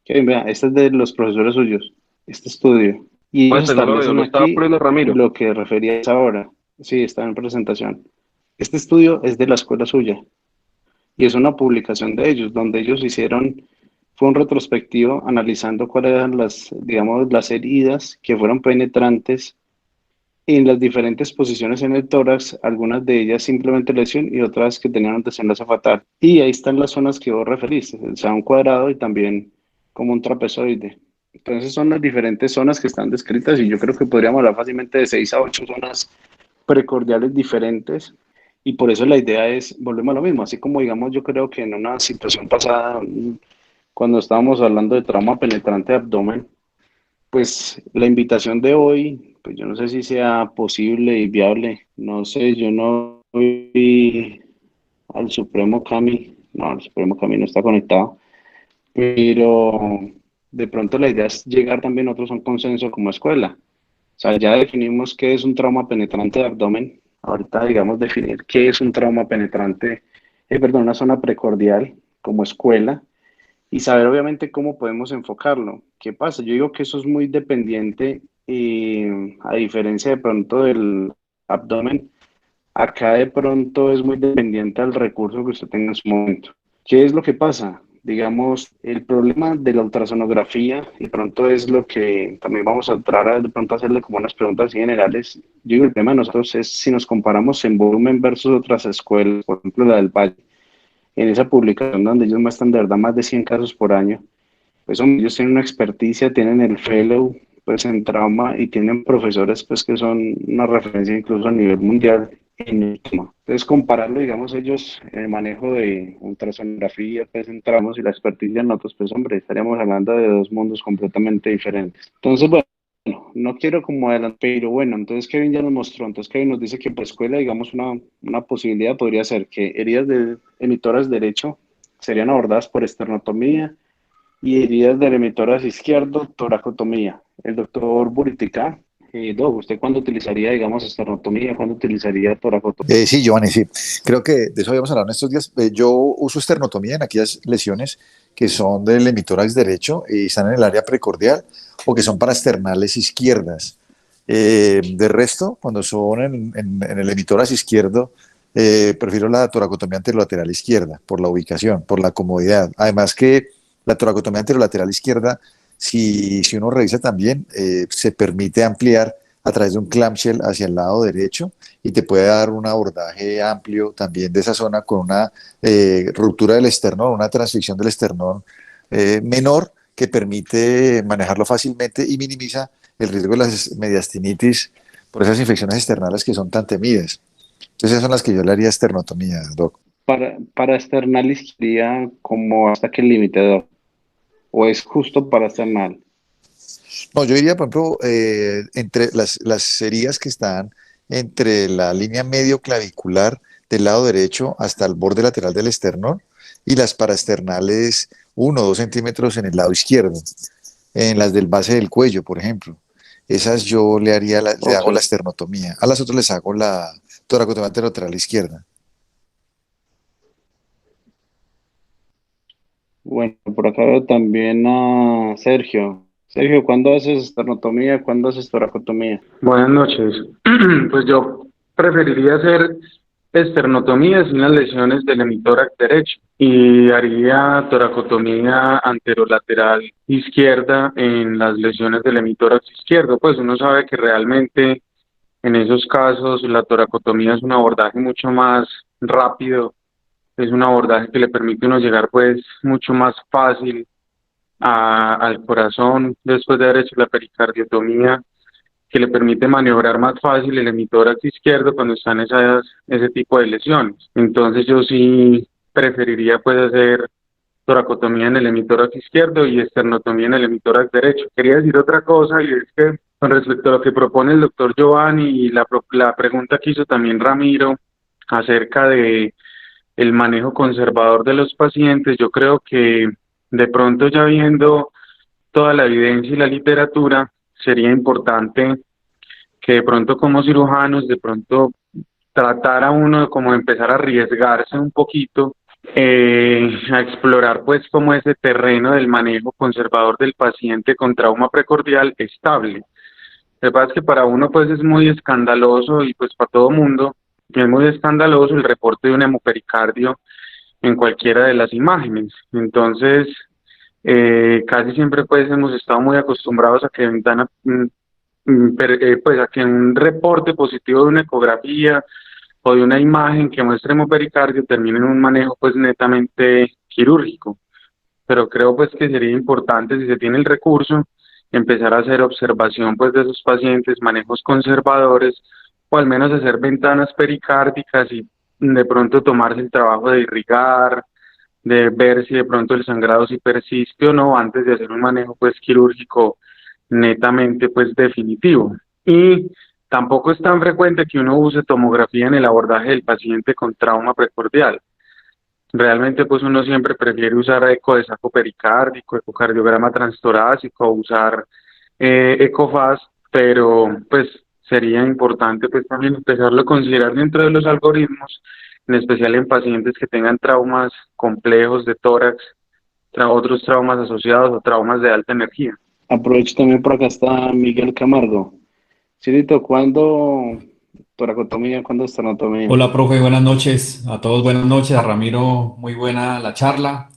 Kevin, vea, este es de los profesores suyos, este estudio. Y ellos Pues no lo veo, establecen lo estaba aquí poniendo Ramiro. lo que referías ahora. Sí, está en presentación. Este estudio es de la escuela suya y es una publicación de ellos, donde ellos fue un retrospectivo analizando cuáles eran digamos, las heridas que fueron penetrantes en las diferentes posiciones en el tórax, algunas de ellas simplemente lesión y otras que tenían un desenlace fatal. Y ahí están las zonas que vos referiste, o sea, un cuadrado y también como un trapezoide. Entonces son las diferentes zonas que están descritas, y yo creo que podríamos hablar fácilmente de 6 a 8 zonas precordiales diferentes. Y por eso la idea es, volvemos a lo mismo, así como digamos, yo creo que en una situación pasada, cuando estábamos hablando de trauma penetrante de abdomen, pues la invitación de hoy, pues yo no sé si sea posible y viable. No sé, yo no vi al Supremo Cami, no, el Supremo Cami no está conectado, pero de pronto la idea es llegar también nosotros a un consenso como escuela. O sea, ya definimos qué es un trauma penetrante de abdomen. Ahorita, digamos, definir qué es un trauma penetrante, perdón, una zona precordial como escuela, y saber obviamente cómo podemos enfocarlo. ¿Qué pasa? Yo digo que eso es muy dependiente, a diferencia de pronto del abdomen, acá de pronto es muy dependiente al recurso que usted tenga en su momento. ¿Qué es lo que pasa? Digamos, el problema de la ultrasonografía, y pronto es lo que también vamos a entrar a de pronto a hacerle como unas preguntas así generales. Yo digo, el tema de nosotros es si nos comparamos en volumen versus otras escuelas, por ejemplo la del Valle, en esa publicación donde ellos muestran de verdad más de 100 casos por año, pues hombre, ellos tienen una experticia, tienen el fellow pues en trauma y tienen profesores pues que son una referencia incluso a nivel mundial en el tema. Entonces compararlo, digamos, ellos en el manejo de ultrasonografía pues en tramos y la experticia en otros, pues hombre, estaríamos hablando de 2 mundos completamente diferentes. Entonces, bueno, no quiero como adelantar, pero bueno, entonces Kevin ya nos mostró, entonces Kevin nos dice que por escuela, digamos, una posibilidad podría ser que heridas de emitoras derecho serían abordadas por esternotomía y heridas del emitoras izquierdo, toracotomía. El doctor Buritica Doc, ¿usted cuándo utilizaría, digamos, esternotomía? ¿Cuándo utilizaría toracotomía? Sí, Giovanni, sí. Creo que de eso habíamos hablado en estos días. Yo uso esternotomía en aquellas lesiones que son del hemitórax derecho y están en el área precordial o que son parasternales izquierdas. De resto, cuando son en el hemitórax izquierdo, prefiero la toracotomía anterolateral izquierda por la ubicación, por la comodidad. Además que la toracotomía anterolateral izquierda, si uno revisa también, se permite ampliar a través de un clamshell hacia el lado derecho y te puede dar un abordaje amplio también de esa zona con una ruptura del esternón, una transficción del esternón menor que permite manejarlo fácilmente y minimiza el riesgo de las mediastinitis por esas infecciones externales que son tan temidas. Entonces esas son las que yo le haría esternotomía, Doc. Para esternal iría como hasta qué límite, Doc, o es justo para esternal. No, yo diría, por ejemplo, entre las heridas que están entre la línea medio clavicular del lado derecho hasta el borde lateral del esternón y las paraesternales 1 o 2 centímetros en el lado izquierdo, en las del base del cuello, por ejemplo. Esas yo le haría, le hago Ok. la esternotomía. A las otras les hago la toracotomía anterolateral izquierda. Bueno, por acá veo también a Sergio. Sergio, ¿cuándo haces esternotomía? ¿Cuándo haces toracotomía? Buenas noches. Pues yo preferiría hacer esternotomía sin las lesiones del hemitórax derecho y haría toracotomía anterolateral izquierda en las lesiones del hemitórax izquierdo. Pues uno sabe que realmente en esos casos la toracotomía es un abordaje mucho más rápido, es un abordaje que le permite a uno llegar pues mucho más fácil al corazón después de haber hecho la pericardiotomía, que le permite maniobrar más fácil el hemitórax izquierdo cuando están ese tipo de lesiones. Entonces yo sí preferiría pues hacer toracotomía en el hemitórax izquierdo y esternotomía en el hemitórax derecho. Quería decir otra cosa y es que con respecto a lo que propone el doctor Giovanni y la pregunta que hizo también Ramiro acerca de el manejo conservador de los pacientes, yo creo que de pronto ya viendo toda la evidencia y la literatura, sería importante que de pronto como cirujanos, de pronto tratar a uno de como empezar a arriesgarse un poquito, a explorar pues como ese terreno del manejo conservador del paciente con trauma precordial estable. Lo que pasa es que para uno pues es muy escandaloso y pues para todo mundo es muy escandaloso el reporte de un hemopericardio en cualquiera de las imágenes. Entonces, casi siempre pues hemos estado muy acostumbrados a que pues a que un reporte positivo de una ecografía o de una imagen que muestre hemopericardio termine en un manejo pues netamente quirúrgico. Pero creo pues que sería importante, si se tiene el recurso, empezar a hacer observación pues de esos pacientes, manejos conservadores, o al menos hacer ventanas pericárdicas y de pronto tomarse el trabajo de irrigar, de ver si de pronto el sangrado si persiste o no antes de hacer un manejo pues quirúrgico netamente pues definitivo. Y tampoco es tan frecuente que uno use tomografía en el abordaje del paciente con trauma precordial. Realmente pues uno siempre prefiere usar eco de saco pericárdico, ecocardiograma transtorácico, usar ECOFAS, pero pues sería importante pues también empezarlo a considerar dentro de los algoritmos, en especial en pacientes que tengan traumas complejos de tórax, otros traumas asociados o traumas de alta energía. Aprovecho también por acá está Miguel Camargo. Cirito, ¿cuándo toracotomía? ¿Cuándo esternotomía? Hola, profe, buenas noches. A todos buenas noches. A Ramiro, muy buena la charla.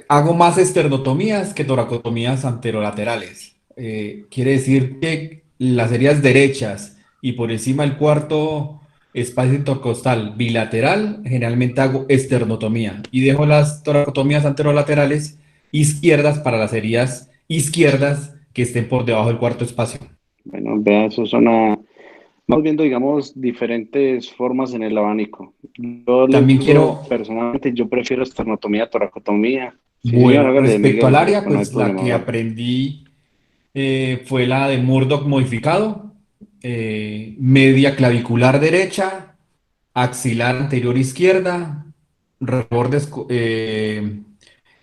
Hago más esternotomías que toracotomías anterolaterales. Quiere decir que las heridas derechas y por encima del cuarto espacio intercostal bilateral, generalmente hago esternotomía y dejo las toracotomías anterolaterales izquierdas para las heridas izquierdas que estén por debajo del cuarto espacio. Bueno, vea, eso suena. Vamos viendo, digamos, diferentes formas en el abanico. Yo les También digo, quiero, personalmente, yo prefiero esternotomía, toracotomía. Sí, señor, bueno, hágale, respecto al Miguel, área, no hay pues la problema, que hágale. aprendí fue la de Murdoch modificado, media clavicular derecha, axilar anterior izquierda, rebordes,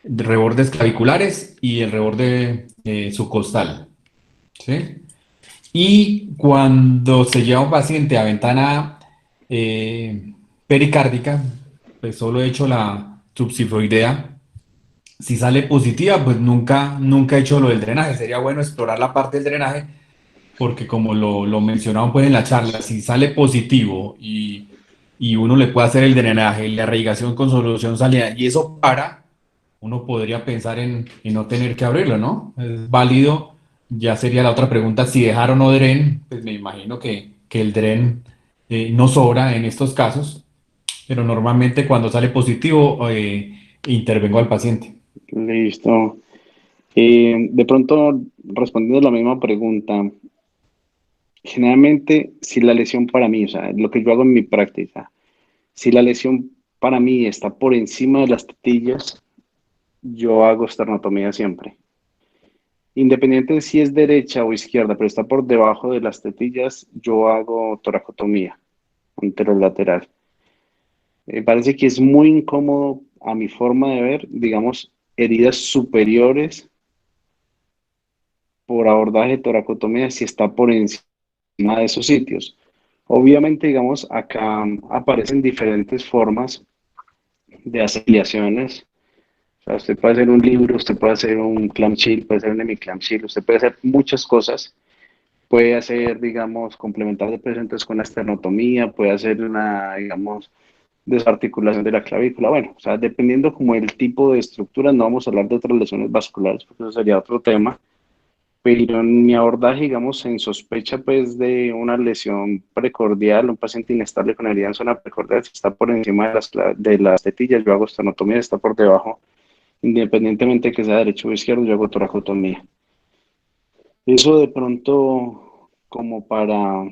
rebordes claviculares y el reborde subcostal. ¿Sí? Y cuando se lleva un paciente a ventana pericárdica, pues solo he hecho la subsifoidea. Si sale positiva, pues nunca he hecho lo del drenaje. Sería bueno explorar la parte del drenaje, porque como lo mencionaban pues en la charla, si sale positivo y uno le puede hacer el drenaje y la irrigación con solución salina y eso para, uno podría pensar en no tener que abrirlo, ¿no? Es válido. Ya sería la otra pregunta, si dejar o no dren, pues me imagino que el dren no sobra en estos casos, pero normalmente cuando sale positivo intervengo al paciente. Listo. De pronto, respondiendo a la misma pregunta, generalmente, si la lesión para mí, o sea, lo que yo hago en mi práctica, si la lesión para mí está por encima de las tetillas, yo hago esternotomía siempre. Independiente de si es derecha o izquierda, pero está por debajo de las tetillas, yo hago toracotomía anterolateral. Parece que es muy incómodo a mi forma de ver, digamos, heridas superiores por abordaje de toracotomía si está por encima de esos sitios. Obviamente, digamos, acá aparecen diferentes formas de hacer afiliaciones. O sea, usted puede hacer un libro, usted puede hacer un clamshell, puede hacer un hemiclamshell, usted puede hacer muchas cosas. Puede hacer, digamos, complementar de peso entonces con la esternotomía, puede hacer una, digamos, desarticulación de la clavícula. Bueno, o sea, dependiendo como el tipo de estructura, no vamos a hablar de otras lesiones vasculares porque eso sería otro tema, pero en mi abordaje, digamos, en sospecha pues de una lesión precordial, un paciente inestable con herida en zona precordial, si está por encima de las tetillas, yo hago esternotomía, si está por debajo, independientemente de que sea derecho o izquierdo, yo hago toracotomía. Eso de pronto como para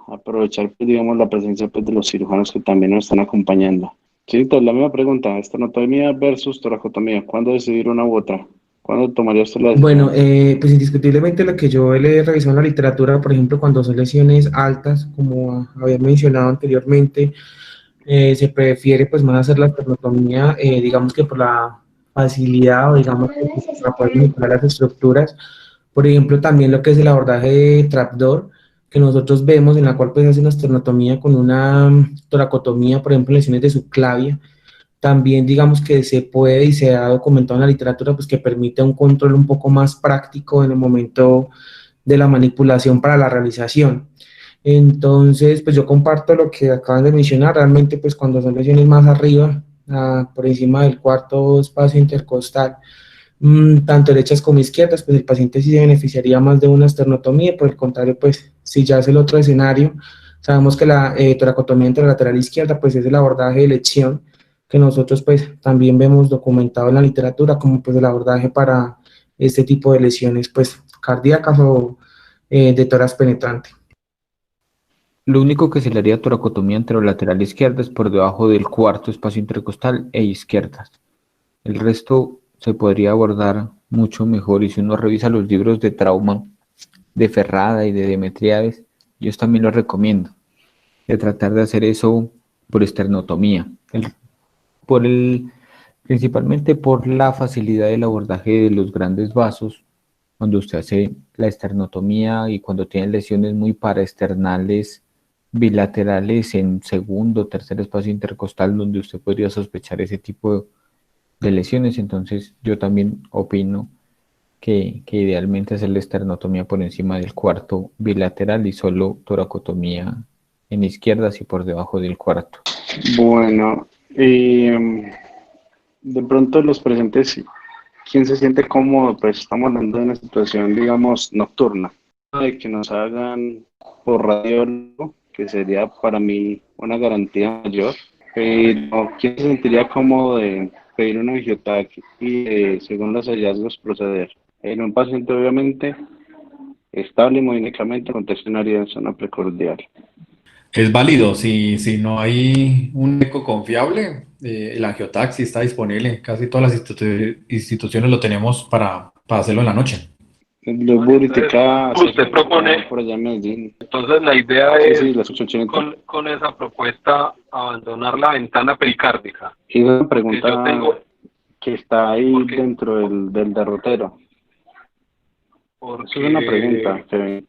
aprovechar, pues, digamos, la presencia pues, de los cirujanos que también nos están acompañando. Sí, entonces la misma pregunta, esternotomía versus toracotomía, ¿cuándo decidir una u otra? ¿Cuándo tomaría usted la Bueno, decisión? pues indiscutiblemente lo que yo he revisado en la literatura, por ejemplo, cuando son lesiones altas, como había mencionado anteriormente, se prefiere pues más hacer la esternotomía, digamos que por la facilidad o digamos que para poder manipular las estructuras. Por ejemplo, también lo que es el abordaje de trapdoor, que nosotros vemos en la cual pues hace una esternotomía con una toracotomía, por ejemplo, lesiones de subclavia. También digamos que se puede y se ha documentado en la literatura pues que permite un control un poco más práctico en el momento de la manipulación para la realización. Entonces, pues yo comparto lo que acaban de mencionar, realmente pues cuando son lesiones más arriba, por encima del cuarto espacio intercostal, tanto derechas como izquierdas, pues el paciente sí se beneficiaría más de una esternotomía, por el contrario, pues si ya es el otro escenario, sabemos que la toracotomía lateral izquierda, pues es el abordaje de elección, que nosotros pues también vemos documentado en la literatura como pues el abordaje para este tipo de lesiones pues cardíacas o de tórax penetrante. Lo único que se le haría toracotomía anterolateral izquierda es por debajo del cuarto espacio intercostal e izquierdas. El resto se podría abordar mucho mejor y si uno revisa los libros de trauma de Ferrada y de Demetriades, yo también lo recomiendo, de tratar de hacer eso por esternotomía, principalmente por la facilidad del abordaje de los grandes vasos, cuando usted hace la esternotomía y cuando tiene lesiones muy paraesternales bilaterales en segundo o tercer espacio intercostal donde usted podría sospechar ese tipo de lesiones, entonces yo también opino que idealmente hacer la esternotomía por encima del cuarto bilateral y solo toracotomía en izquierdas y por debajo del cuarto. Bueno, de pronto los presentes, ¿quién se siente cómodo? Pues estamos hablando de una situación, digamos, nocturna, de que nos hagan por radiólogo, que sería para mí una garantía mayor, pero ¿quién se sentiría cómodo de pedir una angiotac y según los hallazgos proceder? En un paciente obviamente estable hemodinámicamente con tensionaria en zona precordial. Es válido, si no hay un eco confiable, el angiotaxi está disponible. Casi todas las instituciones lo tenemos para hacerlo en la noche. Los Buritica Usted propone, por allá en Medellín. entonces la idea Sí, es sí, la escucho, Chinito. con esa propuesta abandonar la ventana pericárdica. Y es una Porque yo pregunta tengo, que está ahí porque, dentro del derrotero. Eso es una pregunta porque que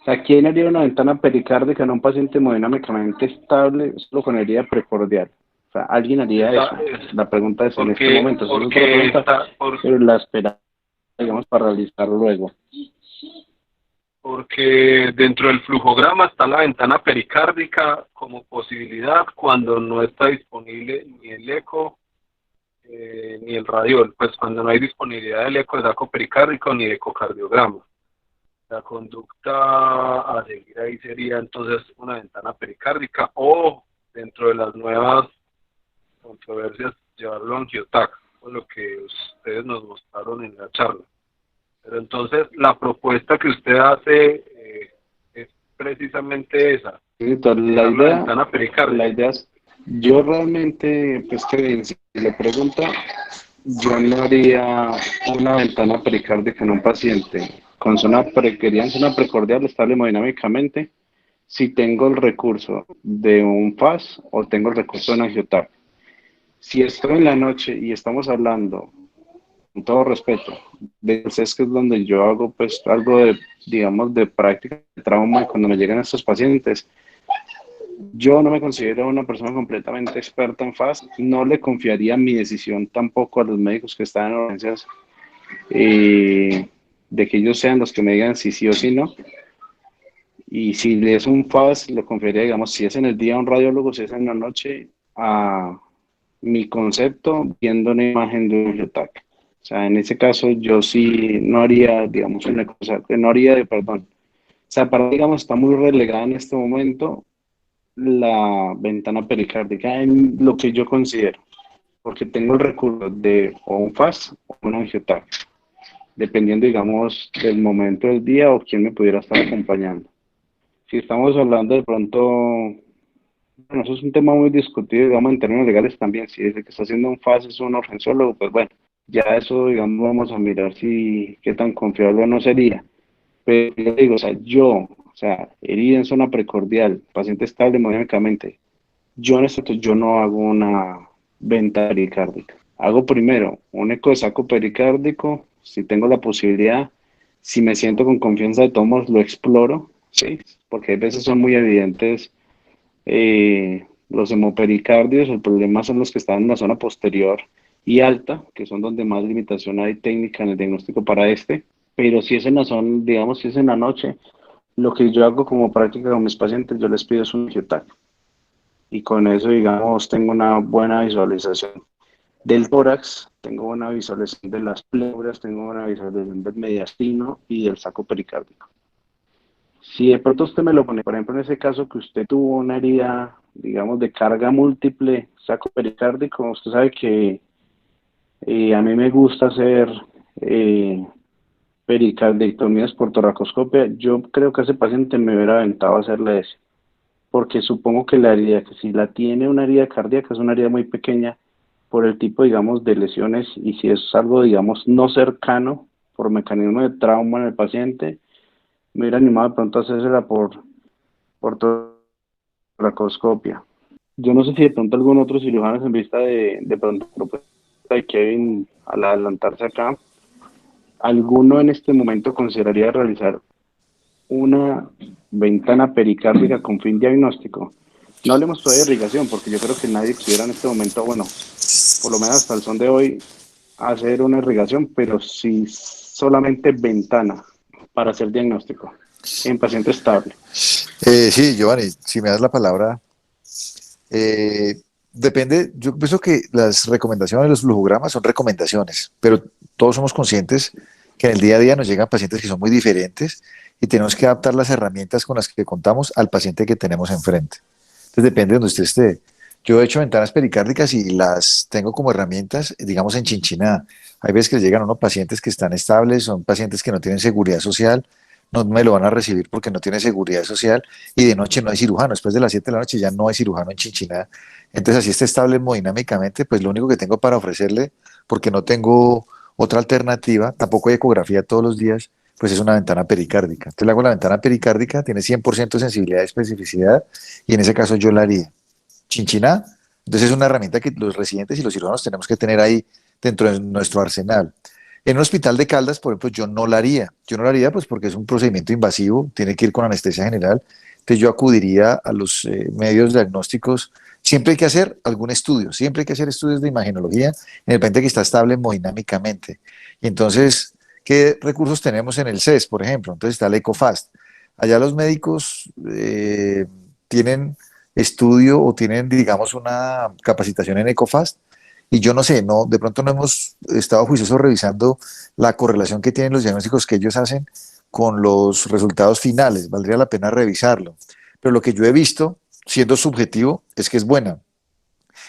O sea, ¿quién haría una ventana pericárdica en un paciente hemodinámicamente estable solo con herida precordial? O sea, ¿alguien haría eso? La pregunta es en este momento. Esa es otra pregunta, pero la espera, digamos, para realizar luego. Porque dentro del flujograma está la ventana pericárdica como posibilidad cuando no está disponible ni el eco ni el radiol, pues cuando no hay disponibilidad del eco de saco pericárdico ni de ecocardiograma. La conducta a seguir ahí sería entonces una ventana pericárdica o dentro de las nuevas controversias llevarlo a angiotac, con lo que ustedes nos mostraron en la charla. Pero entonces la propuesta que usted hace es precisamente esa. Sí, entonces, la idea es, yo realmente, pues que si le pregunta, yo no haría una ventana pericárdica en un paciente con zona precordial estable hemodinámicamente si tengo el recurso de un FAS o tengo el recurso de un angiotac. Si estoy en la noche y estamos hablando, con todo respeto, de CES, que es donde yo hago pues algo de, digamos, de práctica de trauma, y cuando me llegan estos pacientes, yo no me considero una persona completamente experta en FAS, no le confiaría mi decisión tampoco a los médicos que están en urgencias, de que ellos sean los que me digan si sí o si no. Y si es un FAS, lo confiaría, digamos, si es en el día a un radiólogo, si es en la noche, a mi concepto viendo una imagen de un angiotac. O sea, en ese caso yo sí no haría, digamos, una cosa, no haría, perdón. O sea, para, digamos, está muy relegada en este momento la ventana pericárdica en lo que yo considero, porque tengo el recurso de o un FAS o un angiotac, dependiendo, digamos, del momento del día o quién me pudiera estar acompañando. Si estamos hablando de pronto, bueno, eso es un tema muy discutido, digamos, en términos legales también. Si es el que está haciendo un FAS es un urgenciólogo, pues bueno, ya eso, digamos, vamos a mirar si qué tan confiable o no sería. Pero yo digo, o sea, herida en zona precordial, paciente estable hemodinámicamente, yo en esto yo no hago una venta pericárdica. Hago primero un eco de saco pericárdico, si tengo la posibilidad, si me siento con confianza de tomos, lo exploro, ¿sí? Porque a veces son muy evidentes los hemopericardios. El problema son los que están en la zona posterior y alta, que son donde más limitación hay técnica en el diagnóstico para este. Pero si es en la zona, digamos, si es en la noche, lo que yo hago como práctica con mis pacientes, yo les pido es un angiotac. Y con eso, digamos, tengo una buena visualización del tórax, tengo una visualización de las pleuras, tengo una visualización del mediastino y del saco pericárdico. Si de pronto usted me lo pone, por ejemplo, en ese caso que usted tuvo una herida, digamos, de carga múltiple, saco pericárdico, usted sabe que a mí me gusta hacer pericardectomías por toracoscopia. Yo creo que a ese paciente me hubiera aventado a hacerle ese, porque supongo que la herida, que si la tiene una herida cardíaca, es una herida muy pequeña por el tipo, digamos, de lesiones, y si es algo, digamos, no cercano por mecanismo de trauma en el paciente, me hubiera animado de pronto a hacérsela por toracoscopia. Yo no sé si de pronto algún otro cirujano en vista de pronto propuesta de Kevin al adelantarse acá, alguno en este momento consideraría realizar una ventana pericárdica con fin diagnóstico. No hablemos todavía de irrigación, porque yo creo que nadie quisiera en este momento, bueno, por lo menos hasta el son de hoy, hacer una irrigación, pero sí solamente ventana para hacer diagnóstico en paciente estable. Sí, Giovanni, si me das la palabra, depende. Yo pienso que las recomendaciones de los flujogramas son recomendaciones, pero todos somos conscientes que en el día a día nos llegan pacientes que son muy diferentes y tenemos que adaptar las herramientas con las que contamos al paciente que tenemos enfrente. Entonces depende de donde usted esté. Yo he hecho ventanas pericárdicas y las tengo como herramientas, digamos, en Chinchiná. Hay veces que llegan unos pacientes que están estables, son pacientes que no tienen seguridad social, no me lo van a recibir porque no tiene seguridad social, y de noche no hay cirujano. Después de las 7 de la noche ya no hay cirujano en Chinchiná. Entonces, así está estable hemodinámicamente, pues lo único que tengo para ofrecerle, porque no tengo otra alternativa, tampoco hay ecografía todos los días, pues es una ventana pericárdica. Entonces le hago la ventana pericárdica, tiene 100% de sensibilidad y especificidad, y en ese caso yo la haría. Chinchiná, entonces es una herramienta que los residentes y los cirujanos tenemos que tener ahí dentro de nuestro arsenal. En un hospital de Caldas, por ejemplo, yo no la haría. Yo no la haría pues porque es un procedimiento invasivo, tiene que ir con anestesia general. Entonces yo acudiría a los medios diagnósticos. Siempre hay que hacer algún estudio, siempre hay que hacer estudios de imagenología en el paciente que está estable hemodinámicamente. Y entonces, ¿qué recursos tenemos en el CES, por ejemplo? Entonces está el EcoFast. Allá los médicos tienen estudio o tienen, digamos, una capacitación en EcoFast. Y yo no sé, no, de pronto no hemos estado juiciosos revisando la correlación que tienen los diagnósticos que ellos hacen con los resultados finales. Valdría la pena revisarlo. Pero lo que yo he visto, siendo subjetivo, es que es buena.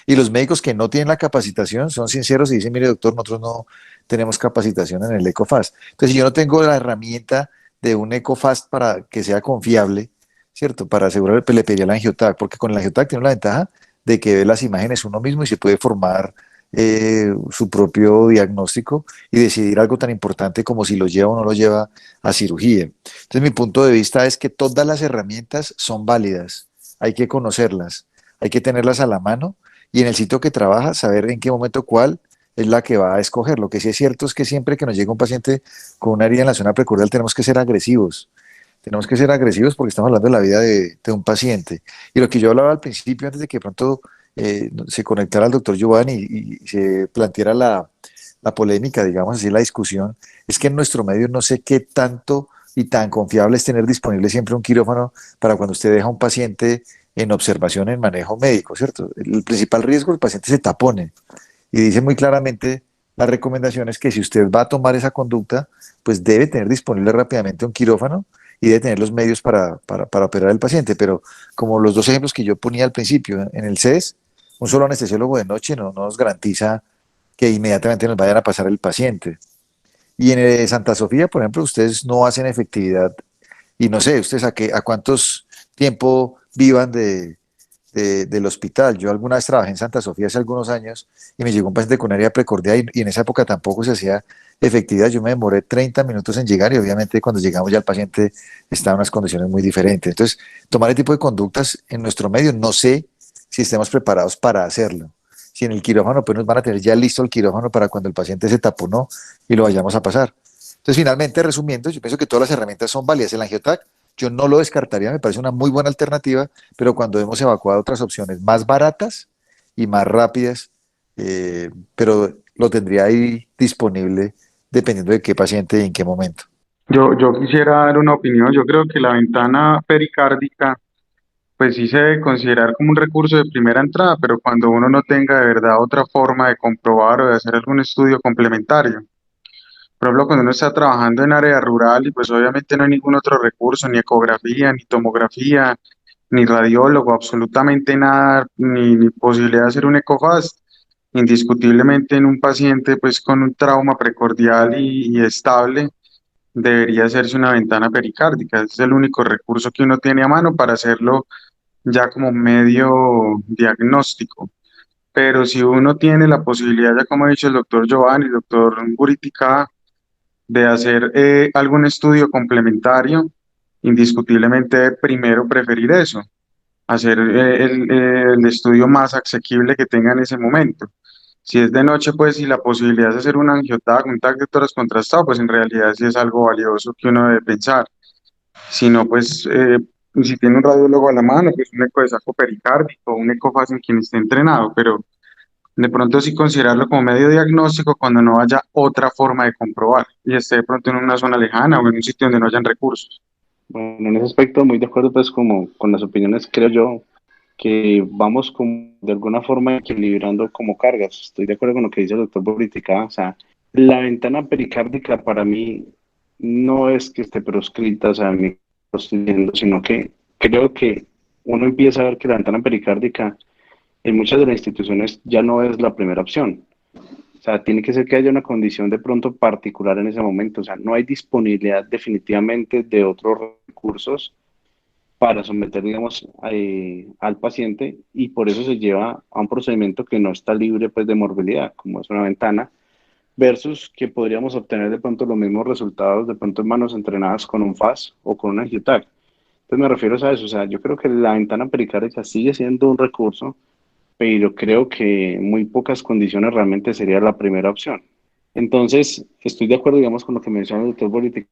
Y los médicos que no tienen la capacitación son sinceros y dicen, mire doctor, nosotros no tenemos capacitación en el EcoFast. Entonces, si yo no tengo la herramienta de un EcoFast para que sea confiable, ¿cierto? Para asegurar, pues le pediría la angiotac, porque con el angiotac tiene la ventaja de que ve las imágenes uno mismo y se puede formar su propio diagnóstico y decidir algo tan importante como si lo lleva o no lo lleva a cirugía. Entonces, mi punto de vista es que todas las herramientas son válidas, hay que conocerlas, hay que tenerlas a la mano y en el sitio que trabaja saber en qué momento cuál es la que va a escoger. Lo que sí es cierto es que siempre que nos llega un paciente con una herida en la zona precordial tenemos que ser agresivos. Tenemos que ser agresivos porque estamos hablando de la vida de un paciente. Y lo que yo hablaba al principio, antes de que de pronto se conectara al doctor Giovanni y se planteara la polémica, digamos así, la discusión, es que en nuestro medio no sé qué tanto y tan confiable es tener disponible siempre un quirófano para cuando usted deja a un paciente en observación en manejo médico, ¿cierto? El principal riesgo, el paciente se tapone. Y dice muy claramente las recomendaciones que si usted va a tomar esa conducta, pues debe tener disponible rápidamente un quirófano y debe tener los medios para operar al paciente. Pero como los dos ejemplos que yo ponía al principio, en el CES, un solo anestesiólogo de noche no nos garantiza que inmediatamente nos vayan a pasar el paciente. Y en el de Santa Sofía, por ejemplo, ustedes no hacen efectividad y no sé, ustedes a cuántos tiempo vivan del hospital. Yo alguna vez trabajé en Santa Sofía hace algunos años y me llegó un paciente con hernia precordial y en esa época tampoco se hacía efectividad. Yo me demoré 30 minutos en llegar y obviamente cuando llegamos ya el paciente estaba en unas condiciones muy diferentes. Entonces, tomar el tipo de conductas en nuestro medio, no sé si estemos preparados para hacerlo. Si en el quirófano, pues nos van a tener ya listo el quirófano para cuando el paciente se taponó y lo vayamos a pasar. Entonces, finalmente, resumiendo, yo pienso que todas las herramientas son válidas. El angiotac, yo no lo descartaría, me parece una muy buena alternativa, pero cuando hemos evacuado otras opciones más baratas y más rápidas, pero lo tendría ahí disponible dependiendo de qué paciente y en qué momento. Yo quisiera dar una opinión. Yo creo que la ventana pericárdica, pues sí se debe considerar como un recurso de primera entrada, pero cuando uno no tenga de verdad otra forma de comprobar o de hacer algún estudio complementario. Por ejemplo, cuando uno está trabajando en área rural y pues obviamente no hay ningún otro recurso, ni ecografía, ni tomografía, ni radiólogo, absolutamente nada, ni posibilidad de hacer un ecofast. Indiscutiblemente en un paciente pues con un trauma precordial y estable, debería hacerse una ventana pericárdica. Ese es el único recurso que uno tiene a mano para hacerlo ya como medio diagnóstico. Pero si uno tiene la posibilidad, ya como ha dicho el doctor Giovanni, el doctor Buritica, de hacer algún estudio complementario, indiscutiblemente primero preferir eso, hacer el estudio más asequible que tenga en ese momento. Si es de noche, pues, y la posibilidad de hacer un angiotac, un TAC de tórax contrastado, pues en realidad sí es algo valioso que uno debe pensar. Si no, pues, si tiene un radiólogo a la mano, pues un eco de saco pericárdico, un ecofaz en quien esté entrenado, pero de pronto sí considerarlo como medio diagnóstico cuando no haya otra forma de comprobar y esté de pronto en una zona lejana o en un sitio donde no hayan recursos. Bueno, en ese aspecto muy de acuerdo pues como con las opiniones, creo yo que vamos como de alguna forma equilibrando como cargas. Estoy de acuerdo con lo que dice el doctor Boritica. O sea, la ventana pericárdica para mí no es que esté proscrita, o sea, me lo estoy diciendo, sino que creo que uno empieza a ver que la ventana pericárdica en muchas de las instituciones ya no es la primera opción. O sea, tiene que ser que haya una condición de pronto particular en ese momento. O sea, no hay disponibilidad definitivamente de otros recursos para someter, digamos, al paciente y por eso se lleva a un procedimiento que no está libre pues, de morbilidad, como es una ventana, versus que podríamos obtener de pronto los mismos resultados de pronto en manos entrenadas con un FAS o con una angiotac. Entonces me refiero a eso, o sea, yo creo que la ventana pericárdica sigue siendo un recurso, pero creo que en muy pocas condiciones realmente sería la primera opción. Entonces, estoy de acuerdo, digamos, con lo que menciona el doctor Boritica.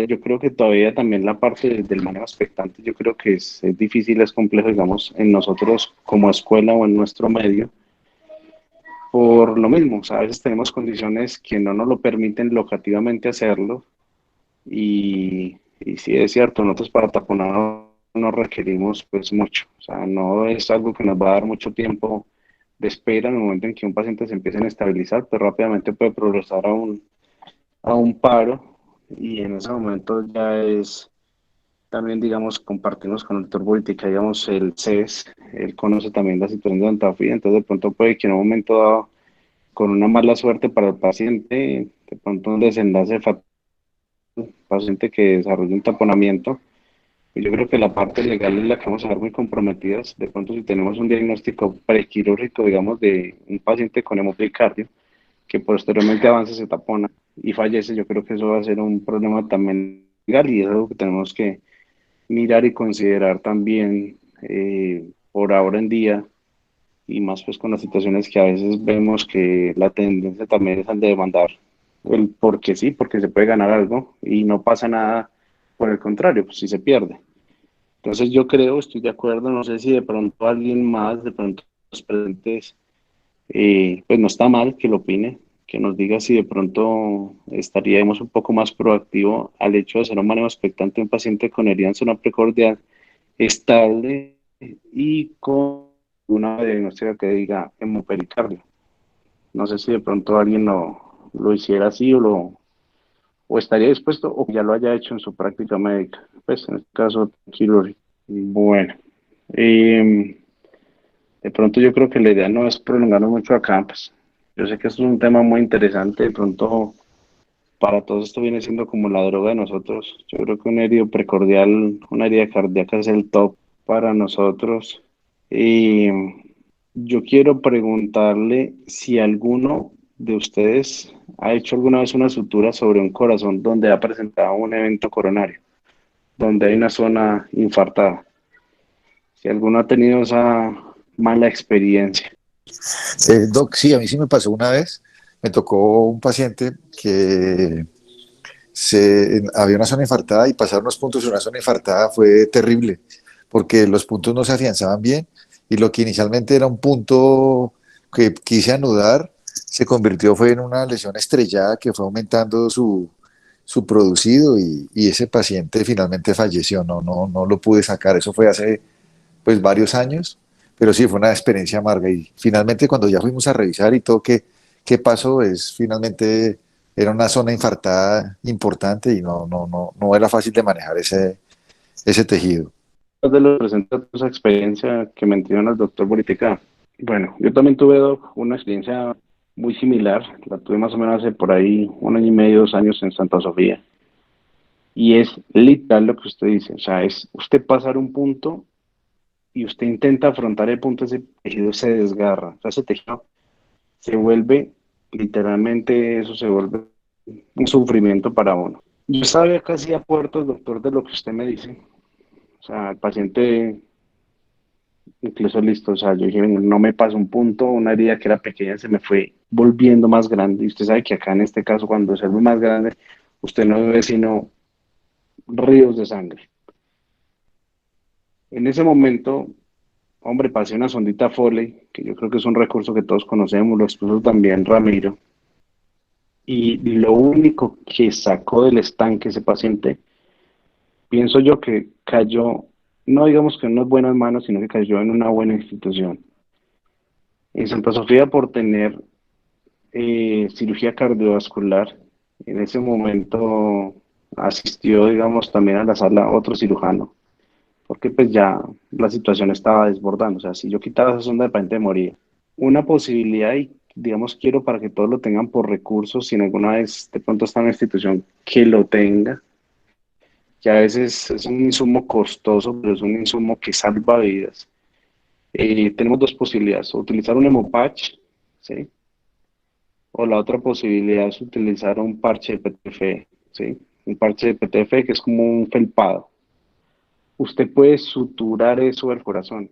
Yo creo que todavía también la parte del manejo expectante, yo creo que es difícil, es complejo, digamos, en nosotros como escuela o en nuestro medio, por lo mismo, o sea, a veces tenemos condiciones que no nos lo permiten locativamente hacerlo y sí es cierto, nosotros para taponar no requerimos pues mucho, o sea, no es algo que nos va a dar mucho tiempo de espera en el momento en que un paciente se empiece a estabilizar, pero rápidamente puede progresar a un paro y en ese momento ya es también, digamos, compartimos con el doctor Boitica, digamos, el CES, él conoce también la situación de ontología, entonces de pronto puede que en un momento dado, con una mala suerte para el paciente, de pronto un desenlace fatal, paciente que desarrolle un taponamiento, y yo creo que la parte legal es la que vamos a ver muy comprometidas, de pronto si tenemos un diagnóstico prequirúrgico, digamos, de un paciente con hemopericardio, que posteriormente avanza, se tapona y fallece, yo creo que eso va a ser un problema también legal y es algo que tenemos que mirar y considerar también por ahora en día y más pues con las situaciones que a veces vemos que la tendencia también es al de demandar el porque sí, porque se puede ganar algo y no pasa nada por el contrario, pues si se pierde. Entonces yo creo, estoy de acuerdo, no sé si de pronto alguien más, de pronto los presentes, pues no está mal que lo opine, que nos diga si de pronto estaríamos un poco más proactivo al hecho de hacer un manejo expectante de un paciente con herida en zona precordial estable y con una diagnóstica que diga hemopericardio. No sé si de pronto alguien lo hiciera así o estaría dispuesto o ya lo haya hecho en su práctica médica, pues en este caso quirúrgico. Bueno, eh, de pronto yo creo que la idea no es prolongarnos mucho acá, pues yo sé que esto es un tema muy interesante, de pronto para todos esto viene siendo como la droga de nosotros. Yo creo que un herido precordial, una herida cardíaca es el top para nosotros. Y yo quiero preguntarle si alguno de ustedes ha hecho alguna vez una sutura sobre un corazón donde ha presentado un evento coronario, donde hay una zona infartada. Si alguno ha tenido esa mala experiencia. Doc, sí, a mí sí me pasó una vez. Me tocó un paciente que había una zona infartada y pasar unos puntos en una zona infartada fue terrible, porque los puntos no se afianzaban bien y lo que inicialmente era un punto que quise anudar se convirtió fue en una lesión estrellada que fue aumentando su producido y ese paciente finalmente falleció, no lo pude sacar, eso fue hace pues varios años, pero sí fue una experiencia amarga y finalmente cuando ya fuimos a revisar y todo qué pasó es finalmente era una zona infartada importante y no era fácil de manejar ese tejido. De los presenta esa experiencia que menciona el doctor Boritica. Bueno, yo también tuve, Doc, una experiencia muy similar. La tuve más o menos hace por ahí 1 año y medio, 2 años en Santa Sofía. Y es literal lo que usted dice. O sea, es usted pasar un punto y usted intenta afrontar el punto, ese tejido se desgarra. O sea, ese tejido se vuelve, literalmente, eso se vuelve un sufrimiento para uno. Yo sabía casi a puertos, doctor, de lo que usted me dice. O sea, el paciente incluso listo, o sea, yo dije, no me pasó un punto, una herida que era pequeña se me fue volviendo más grande. Y usted sabe que acá en este caso, cuando se vuelve más grande, usted no ve sino ríos de sangre. En ese momento, hombre, pasé una sondita Foley, que yo creo que es un recurso que todos conocemos, lo expuso también Ramiro. Y lo único que sacó del estanque ese paciente, pienso yo que cayó, no digamos que en unas buenas manos, sino que cayó en una buena institución. En Santa Sofía, por tener cirugía cardiovascular. En ese momento asistió, digamos, también a la sala otro cirujano, porque pues ya la situación estaba desbordando. O sea, si yo quitaba esa sonda, de repente moría. Una posibilidad, y digamos, quiero para que todos lo tengan por recursos, si en alguna vez de pronto está en una institución que lo tenga, que a veces es un insumo costoso, pero es un insumo que salva vidas. Tenemos dos posibilidades: o utilizar un hemopatch, ¿sí? O la otra posibilidad es utilizar un parche de PTFE, ¿sí? Un parche de PTFE que es como un felpado. Usted puede suturar eso al corazón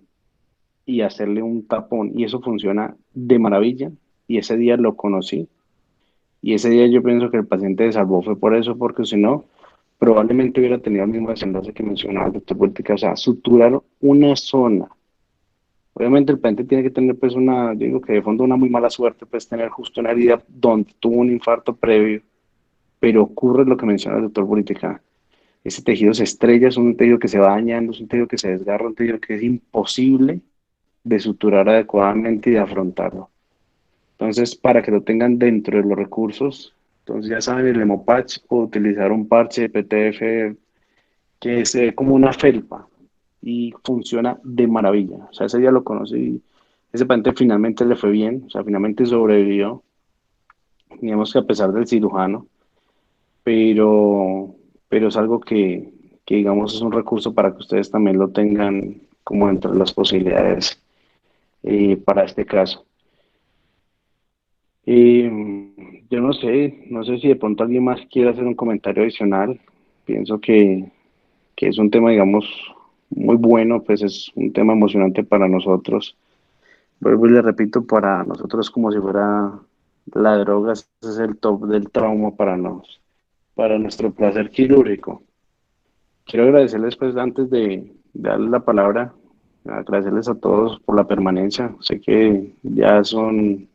y hacerle un tapón y eso funciona de maravilla y ese día lo conocí Y ese día yo pienso que el paciente se salvó fue por eso, porque si no, probablemente hubiera tenido el mismo desenlace que mencionaba el doctor Voltica, o sea, suturar una zona. Obviamente el paciente tiene que tener pues una, yo digo que de fondo una muy mala suerte, pues tener justo una herida donde tuvo un infarto previo, pero ocurre lo que menciona el doctor Voltica. Ese tejido se estrella, es un tejido que se va dañando, es un tejido que se desgarra, un tejido que es imposible de suturar adecuadamente y de afrontarlo. Entonces, para que lo tengan dentro de los recursos, entonces ya saben, el Hemopatch o utilizar un parche de PTF que es como una felpa y funciona de maravilla. O sea, ese día lo conocí y ese paciente finalmente le fue bien, o sea, finalmente sobrevivió, digamos que a pesar del cirujano, pero, pero es algo que digamos es un recurso para que ustedes también lo tengan como entre las posibilidades para este caso. Yo no sé si de pronto alguien más quiere hacer un comentario adicional. Pienso que es un tema, digamos, muy bueno, pues es un tema emocionante para nosotros. Vuelvo y le repito, para nosotros como si fuera la droga, ese es el top del trauma para nuestro placer quirúrgico. Quiero agradecerles, pues, antes de darles la palabra, agradecerles a todos por la permanencia. Sé que ya son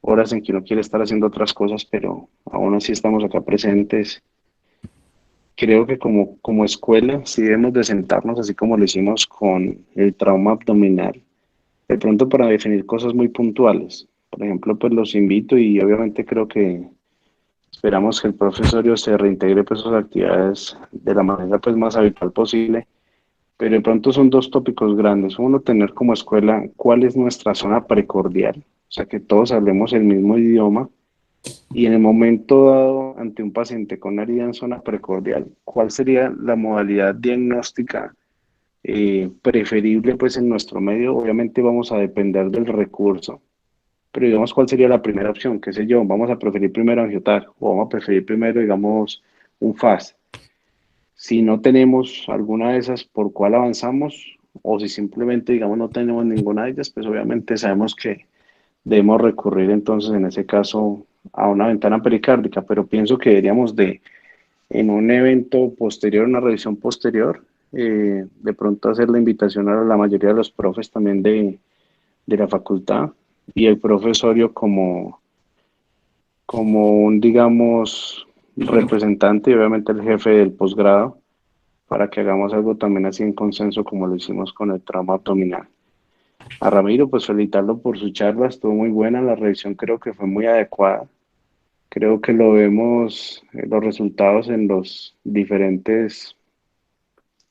horas en que uno quiere estar haciendo otras cosas, pero aún así estamos acá presentes. Creo que como escuela sí debemos de sentarnos así como lo hicimos con el trauma abdominal, de pronto para definir cosas muy puntuales. Por ejemplo, pues los invito y obviamente creo que esperamos que el profesorio se reintegre pues sus actividades de la manera pues más habitual posible, pero de pronto son dos tópicos grandes. Uno, tener como escuela cuál es nuestra zona precordial, o sea, que todos hablemos el mismo idioma y en el momento dado ante un paciente con herida en zona precordial, ¿cuál sería la modalidad diagnóstica preferible pues en nuestro medio? Obviamente vamos a depender del recurso, pero digamos cuál sería la primera opción, qué sé yo, vamos a preferir primero angiotar o vamos a preferir primero, digamos, un FAS. Si no tenemos alguna de esas, ¿por cuál avanzamos? O si simplemente, digamos, no tenemos ninguna de ellas, pues obviamente sabemos que debemos recurrir entonces en ese caso a una ventana pericárdica, pero pienso que deberíamos en un evento posterior, una revisión posterior, de pronto hacer la invitación a la mayoría de los profes también de la facultad y el profesorio como un, digamos, representante y obviamente el jefe del posgrado para que hagamos algo también así en consenso como lo hicimos con el trauma abdominal. A Ramiro, pues felicitarlo por su charla, estuvo muy buena, la revisión creo que fue muy adecuada. Creo que lo vemos, los resultados en los diferentes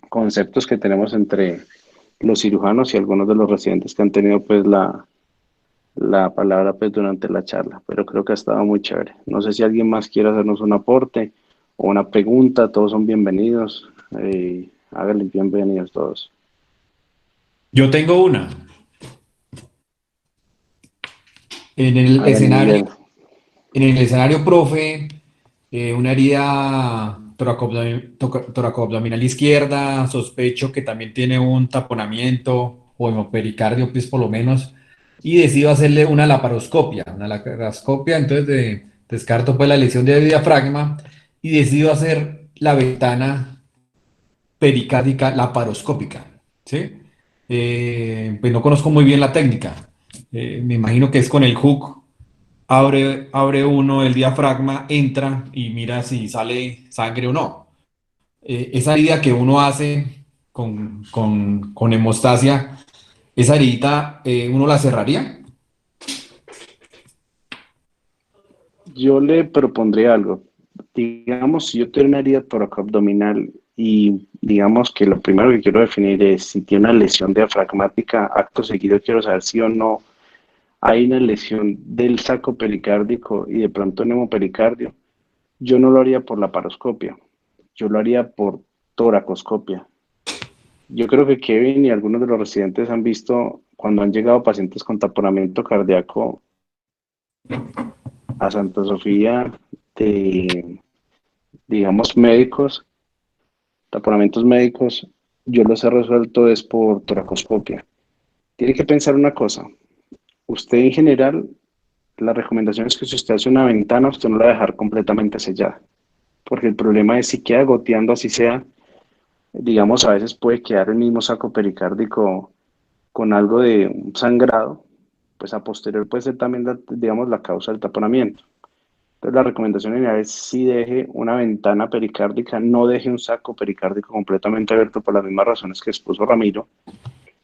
conceptos que tenemos entre los cirujanos y algunos de los residentes que han tenido pues la palabra pues durante la charla, pero creo que ha estado muy chévere. No sé si alguien más quiere hacernos un aporte o una pregunta, todos son bienvenidos. Háganle bienvenidos todos. Yo tengo una. En el Háganle escenario, Miguel. en el escenario, profe, una herida toracoabdominal izquierda, sospecho que también tiene un taponamiento o hemopericardio, pues por lo menos, y decido hacerle una laparoscopia, entonces descarto pues la lesión de diafragma y decido hacer la ventana pericárdica laparoscópica, ¿sí? Pues no conozco muy bien la técnica. Me imagino que es con el hook, abre uno el diafragma, entra y mira si sale sangre o no. Esa herida que uno hace con hemostasia, esa herida uno la cerraría. Yo le propondría algo. Digamos, si yo tengo una herida toracoabdominal y digamos que lo primero que quiero definir es si tiene una lesión diafragmática, acto seguido quiero saber si o no hay una lesión del saco pericárdico y de pronto un hemopericardio. Yo no lo haría por la paroscopia, yo lo haría por toracoscopia. Yo creo que Kevin y algunos de los residentes han visto cuando han llegado pacientes con taponamiento cardíaco a Santa Sofía de, digamos, médicos, taponamientos médicos, yo los he resuelto es por toracoscopia. Tiene que pensar una cosa, usted en general la recomendación es que si usted hace una ventana, usted no la va a dejar completamente sellada, porque el problema es si queda goteando, así sea, digamos, a veces puede quedar el mismo saco pericárdico con algo de un sangrado, pues a posterior puede ser también, digamos, la causa del taponamiento. Entonces la recomendación general es si deje una ventana pericárdica, no deje un saco pericárdico completamente abierto por las mismas razones que expuso Ramiro.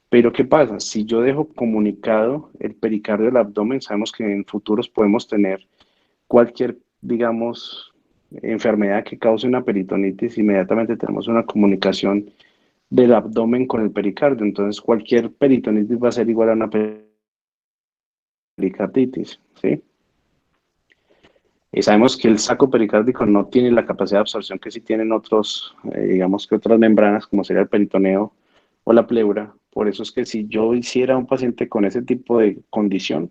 Pero ¿qué pasa? Si yo dejo comunicado el pericardio del abdomen, sabemos que en futuros podemos tener cualquier, digamos, enfermedad que cause una peritonitis, inmediatamente tenemos una comunicación del abdomen con el pericardio. Entonces cualquier peritonitis va a ser igual a una pericarditis, ¿sí? Y sabemos que el saco pericárdico no tiene la capacidad de absorción que sí tienen otros, digamos que otras membranas, como sería el peritoneo o la pleura. Por eso es que si yo hiciera un paciente con ese tipo de condición,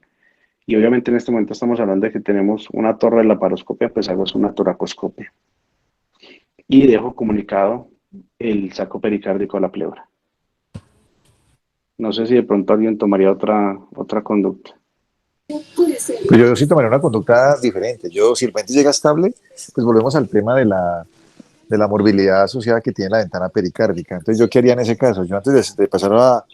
y obviamente en este momento estamos hablando de que tenemos una torre de laparoscopia, pues hago es una toracoscopia. Y dejo comunicado el saco pericárdico a la pleura. No sé si de pronto alguien tomaría otra conducta. Pues yo sí tomaría una conducta diferente. Yo, si el paciente llega estable, pues volvemos al tema de la morbilidad asociada que tiene la ventana pericárdica. Entonces, ¿yo qué haría en ese caso? Yo antes de pasar a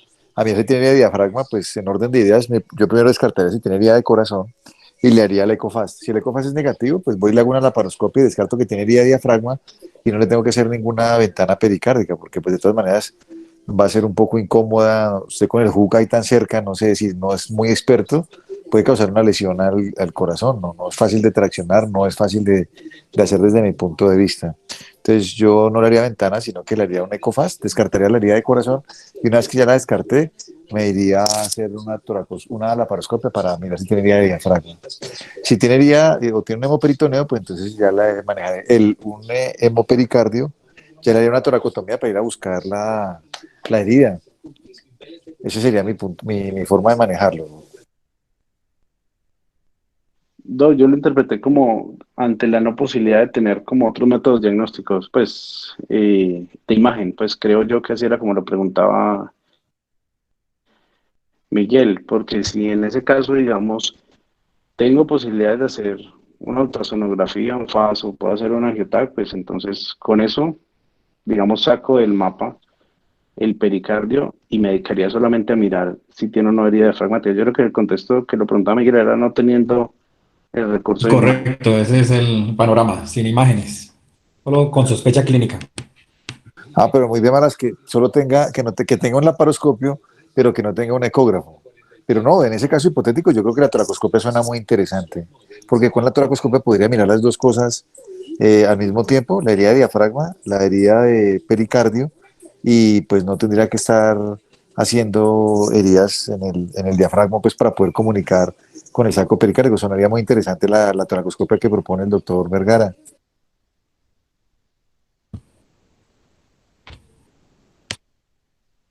mi si tiene herida de diafragma, pues en orden de ideas, yo primero descartaría si tiene herida de corazón y le haría el ecofast. Si el ecofast es negativo, pues voy y le hago una laparoscopia y descarto que tiene herida de diafragma y no le tengo que hacer ninguna ventana pericárdica, porque pues de todas maneras va a ser un poco incómoda. Usted con el hook ahí tan cerca, no sé si no es muy experto, puede causar una lesión al corazón, ¿no? No es fácil de traccionar, no es fácil de hacer desde mi punto de vista. Entonces yo no le haría ventana, sino que le haría un ecofast, descartaría la herida de corazón y una vez que ya la descarté, me iría a hacer una laparoscopia para mirar si tiene herida de diafragma. Si tiene herida o tiene un hemoperitoneo, pues entonces ya la manejaré un hemopericardio, ya le haría una toracotomía para ir a buscar la herida. Ese sería mi, punto, mi forma de manejarlo, ¿no? No, yo lo interpreté como ante la no posibilidad de tener como otros métodos diagnósticos, pues, de imagen, pues creo yo que así era como lo preguntaba Miguel, porque si en ese caso, digamos, tengo posibilidades de hacer una ultrasonografía, un FAS o puedo hacer un angiotac, pues entonces con eso, digamos, saco del mapa el pericardio y me dedicaría solamente a mirar si tiene una herida diafragmática. Yo creo que el contexto que lo preguntaba Miguel era no teniendo el recurso de imagen. Correcto, ese es el panorama, sin imágenes, solo con sospecha clínica. Ah, pero muy de malas que solo tenga, que tenga un laparoscopio, pero que no tenga un ecógrafo. Pero no, en ese caso hipotético, yo creo que la toracoscopia suena muy interesante, porque con la toracoscopia podría mirar las dos cosas al mismo tiempo, la herida de diafragma, la herida de pericardio, y pues no tendría que estar haciendo heridas en el diafragma pues para poder comunicar con el saco pericárdico. Sonaría muy interesante la toracoscopia que propone el doctor Vergara.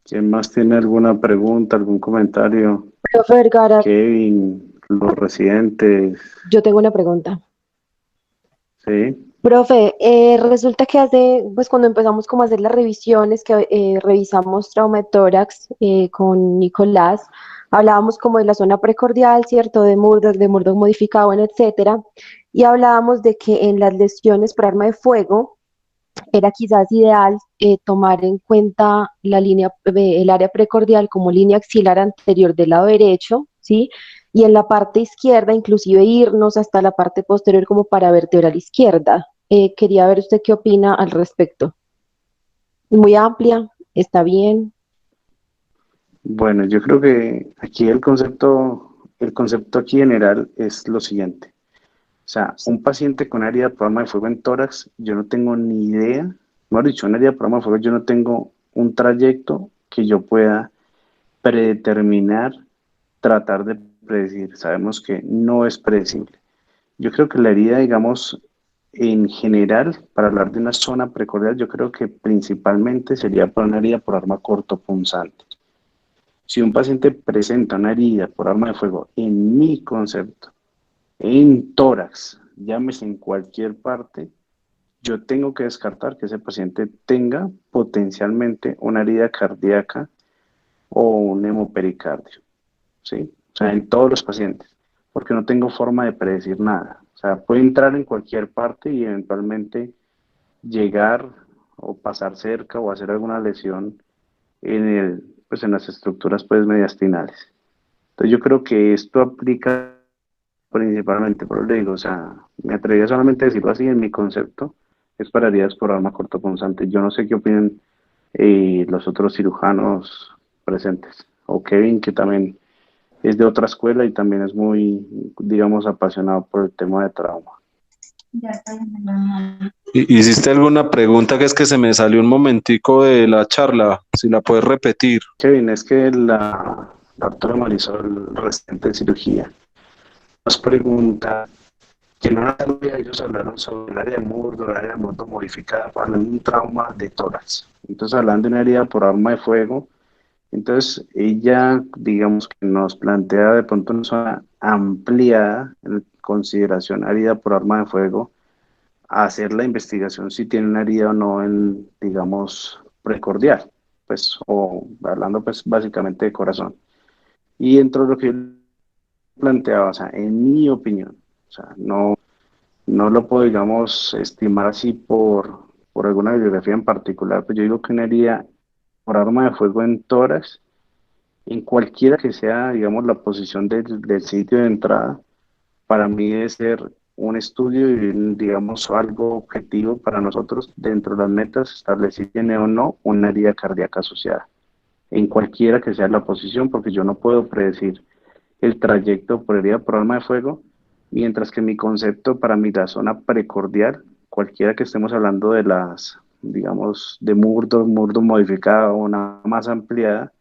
¿Quién más tiene alguna pregunta, algún comentario? Profe Vergara, Kevin, los residentes, yo tengo una pregunta. ¿sí? Profe, resulta que pues cuando empezamos como a hacer las revisiones, que revisamos trauma de tórax con Nicolás, hablábamos como de la zona precordial, ¿cierto? De Murdoch modificado, etcétera, y hablábamos de que en las lesiones por arma de fuego era quizás ideal tomar en cuenta el área precordial como línea axilar anterior del lado derecho, ¿sí? Y en la parte izquierda, inclusive irnos hasta la parte posterior como para vertebral izquierda. Quería ver usted qué opina al respecto. Muy amplia, está bien. Bueno, yo creo que aquí el concepto aquí general es lo siguiente. O sea, un paciente con herida por arma de fuego en tórax, yo no tengo ni idea, mejor dicho, una herida por arma de fuego, yo no tengo un trayecto que yo pueda predeterminar, tratar de predecir. Sabemos que no es predecible. Yo creo que la herida, digamos, en general, para hablar de una zona precordial, yo creo que principalmente sería por una herida por arma cortopunzante. Si un paciente presenta una herida por arma de fuego, en mi concepto, en tórax, llámese en cualquier parte, yo tengo que descartar que ese paciente tenga potencialmente una herida cardíaca o un hemopericardio, ¿sí? O sea, en todos los pacientes. porque no tengo forma de predecir nada. O sea, puede entrar en cualquier parte y eventualmente llegar o pasar cerca o hacer alguna lesión pues en las estructuras pues mediastinales. Entonces yo creo que esto aplica principalmente, por eso le digo, o sea, me atrevería solamente a decirlo así en mi concepto, es para heridas por arma cortopunzante. Yo no sé qué opinan los otros cirujanos presentes, o Kevin, que también es de otra escuela y también es muy, digamos, apasionado por el tema de trauma. ¿Hiciste alguna pregunta que es que se me salió un momentico de la charla? Si la puedes repetir. Kevin, es que la doctora Marisol, residente de cirugía, nos pregunta que en una tarde ellos hablaron sobre el área de Murdo, el área de Murdo modificada para un trauma de tórax. Entonces, hablando de una herida por arma de fuego, entonces ella, digamos que nos plantea de pronto una zona ampliada en consideración herida por arma de fuego, a hacer la investigación si tiene una herida o no en, digamos, precordial, pues, o hablando pues básicamente de corazón. Y dentro de lo que yo planteaba, o sea, en mi opinión, o sea, no lo puedo, digamos, estimar así por alguna bibliografía en particular, pues yo digo que una herida por arma de fuego en tórax, en cualquiera que sea, digamos, la posición del sitio de entrada, para mí debe ser un estudio y, digamos, algo objetivo para nosotros dentro de las metas, establecer si tiene o no una herida cardíaca asociada, en cualquiera que sea la posición, porque yo no puedo predecir el trayecto por herida por arma de fuego, mientras que mi concepto para mí la zona precordial, cualquiera que estemos hablando de las, digamos, de murdo modificada o una más ampliada,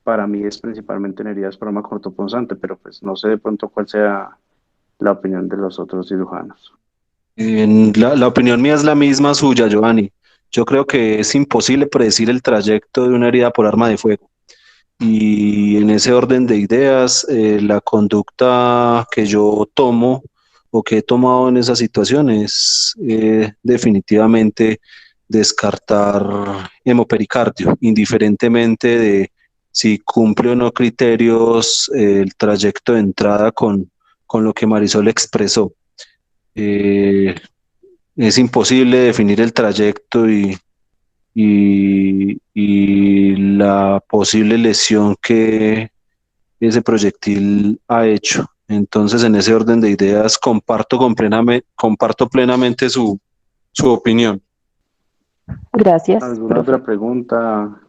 para mí es principalmente en heridas por arma cortopunzante, pero pues no sé de pronto cuál sea la opinión de los otros cirujanos. La opinión mía es la misma suya, Giovanni. Yo creo que es imposible predecir el trayecto de una herida por arma de fuego. Y en ese orden de ideas, la conducta que yo tomo o que he tomado en esas situaciones es definitivamente descartar hemopericardio, indiferentemente de si cumple o no criterios el trayecto de entrada con lo que Marisol expresó. Eh, es imposible definir el trayecto y la posible lesión que ese proyectil ha hecho. Entonces, en ese orden de ideas, comparto plenamente su opinión. Gracias. ¿Alguna Profe. otra pregunta?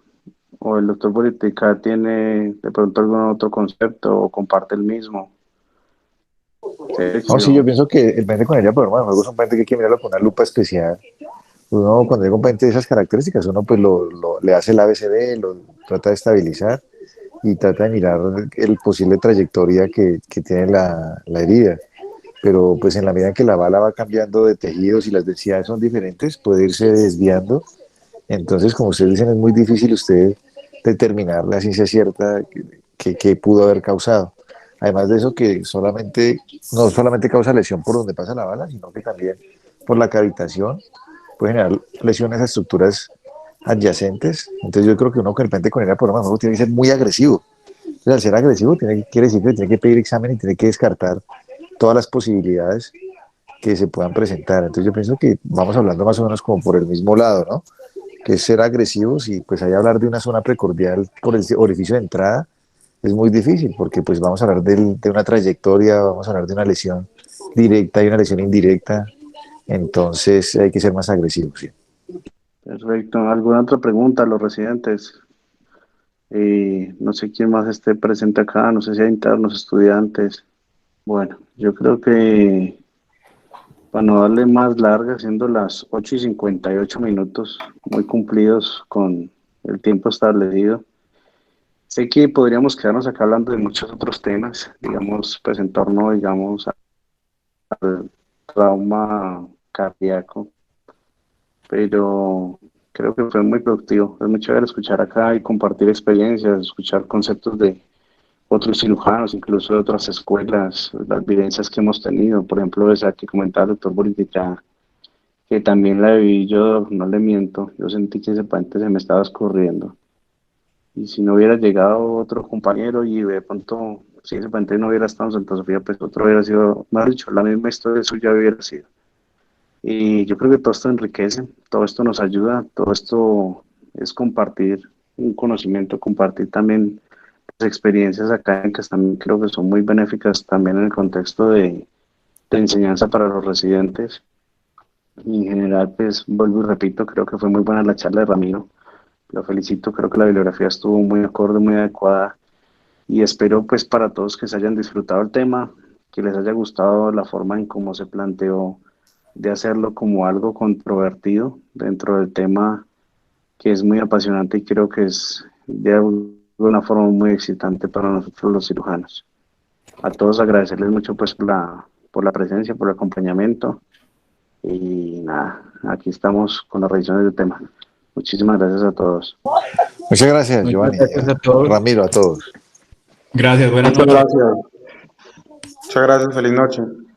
¿O el doctor Bolitica tiene de pronto algún otro concepto o comparte el mismo? No, sí, yo Sergio. pienso que el paciente con herida por arma de fuego es un paciente que hay que mirarlo con una lupa especial. Uno, cuando llega un paciente de esas características, uno pues le hace el ABCD, lo trata de estabilizar y trata de mirar el posible trayectoria que tiene la herida. Pero pues en la medida en que la bala va cambiando de tejidos y las densidades son diferentes, puede irse desviando. Entonces, como ustedes dicen, es muy difícil usted determinar la ciencia cierta que pudo haber causado. Además de eso, que no solamente causa lesión por donde pasa la bala, sino que también por la cavitación puede generar lesiones a estructuras adyacentes. Entonces yo creo que uno con el paciente con herida por arma de fuego tiene que ser muy agresivo. Entonces, al ser agresivo, quiere decir que tiene que pedir examen y tiene que descartar todas las posibilidades que se puedan presentar. Entonces yo pienso que vamos hablando más o menos como por el mismo lado, ¿no? Que es ser agresivos y pues ahí hablar de una zona precordial por el orificio de entrada es muy difícil porque pues vamos a hablar de una trayectoria, vamos a hablar de una lesión directa y una lesión indirecta, entonces hay que ser más agresivos, ¿sí? Perfecto. ¿Alguna otra pregunta a los residentes? No sé quién más esté presente acá, no sé si hay internos, estudiantes. Bueno, yo creo que para no darle más larga, siendo las 8:58, muy cumplidos con el tiempo establecido. Sé que podríamos quedarnos acá hablando de muchos otros temas, digamos, pues en torno, digamos, al trauma cardíaco, pero creo que fue muy productivo. Es muy chévere escuchar acá y compartir experiencias, escuchar conceptos de otros cirujanos, incluso de otras escuelas, las vivencias que hemos tenido. Por ejemplo, esa que comentaba el doctor Bolitica, que también la viví yo, no le miento, yo sentí que ese puente se me estaba escurriendo. Y si no hubiera llegado otro compañero y de pronto si ese paciente no hubiera estado en Santa Sofía, pues otro hubiera sido, mejor dicho, la misma historia suya hubiera sido. Y yo creo que todo esto enriquece, todo esto nos ayuda, todo esto es compartir un conocimiento, compartir también las experiencias académicas, también creo que son muy benéficas también en el contexto de enseñanza para los residentes. Y en general, pues vuelvo y repito, creo que fue muy buena la charla de Ramiro. Lo felicito, creo que la bibliografía estuvo muy acorde, muy adecuada y espero pues para todos que se hayan disfrutado el tema, que les haya gustado la forma en cómo se planteó de hacerlo como algo controvertido dentro del tema que es muy apasionante y creo que es de una forma muy excitante para nosotros los cirujanos. A todos agradecerles mucho pues por la presencia, por el acompañamiento y nada, aquí estamos con las revisiones del tema. Muchísimas gracias a todos. Muchas gracias, Muchas Giovanni. gracias a todos. Ramiro, a todos. Gracias, buenas Muchas noches. gracias. Muchas gracias, feliz noche.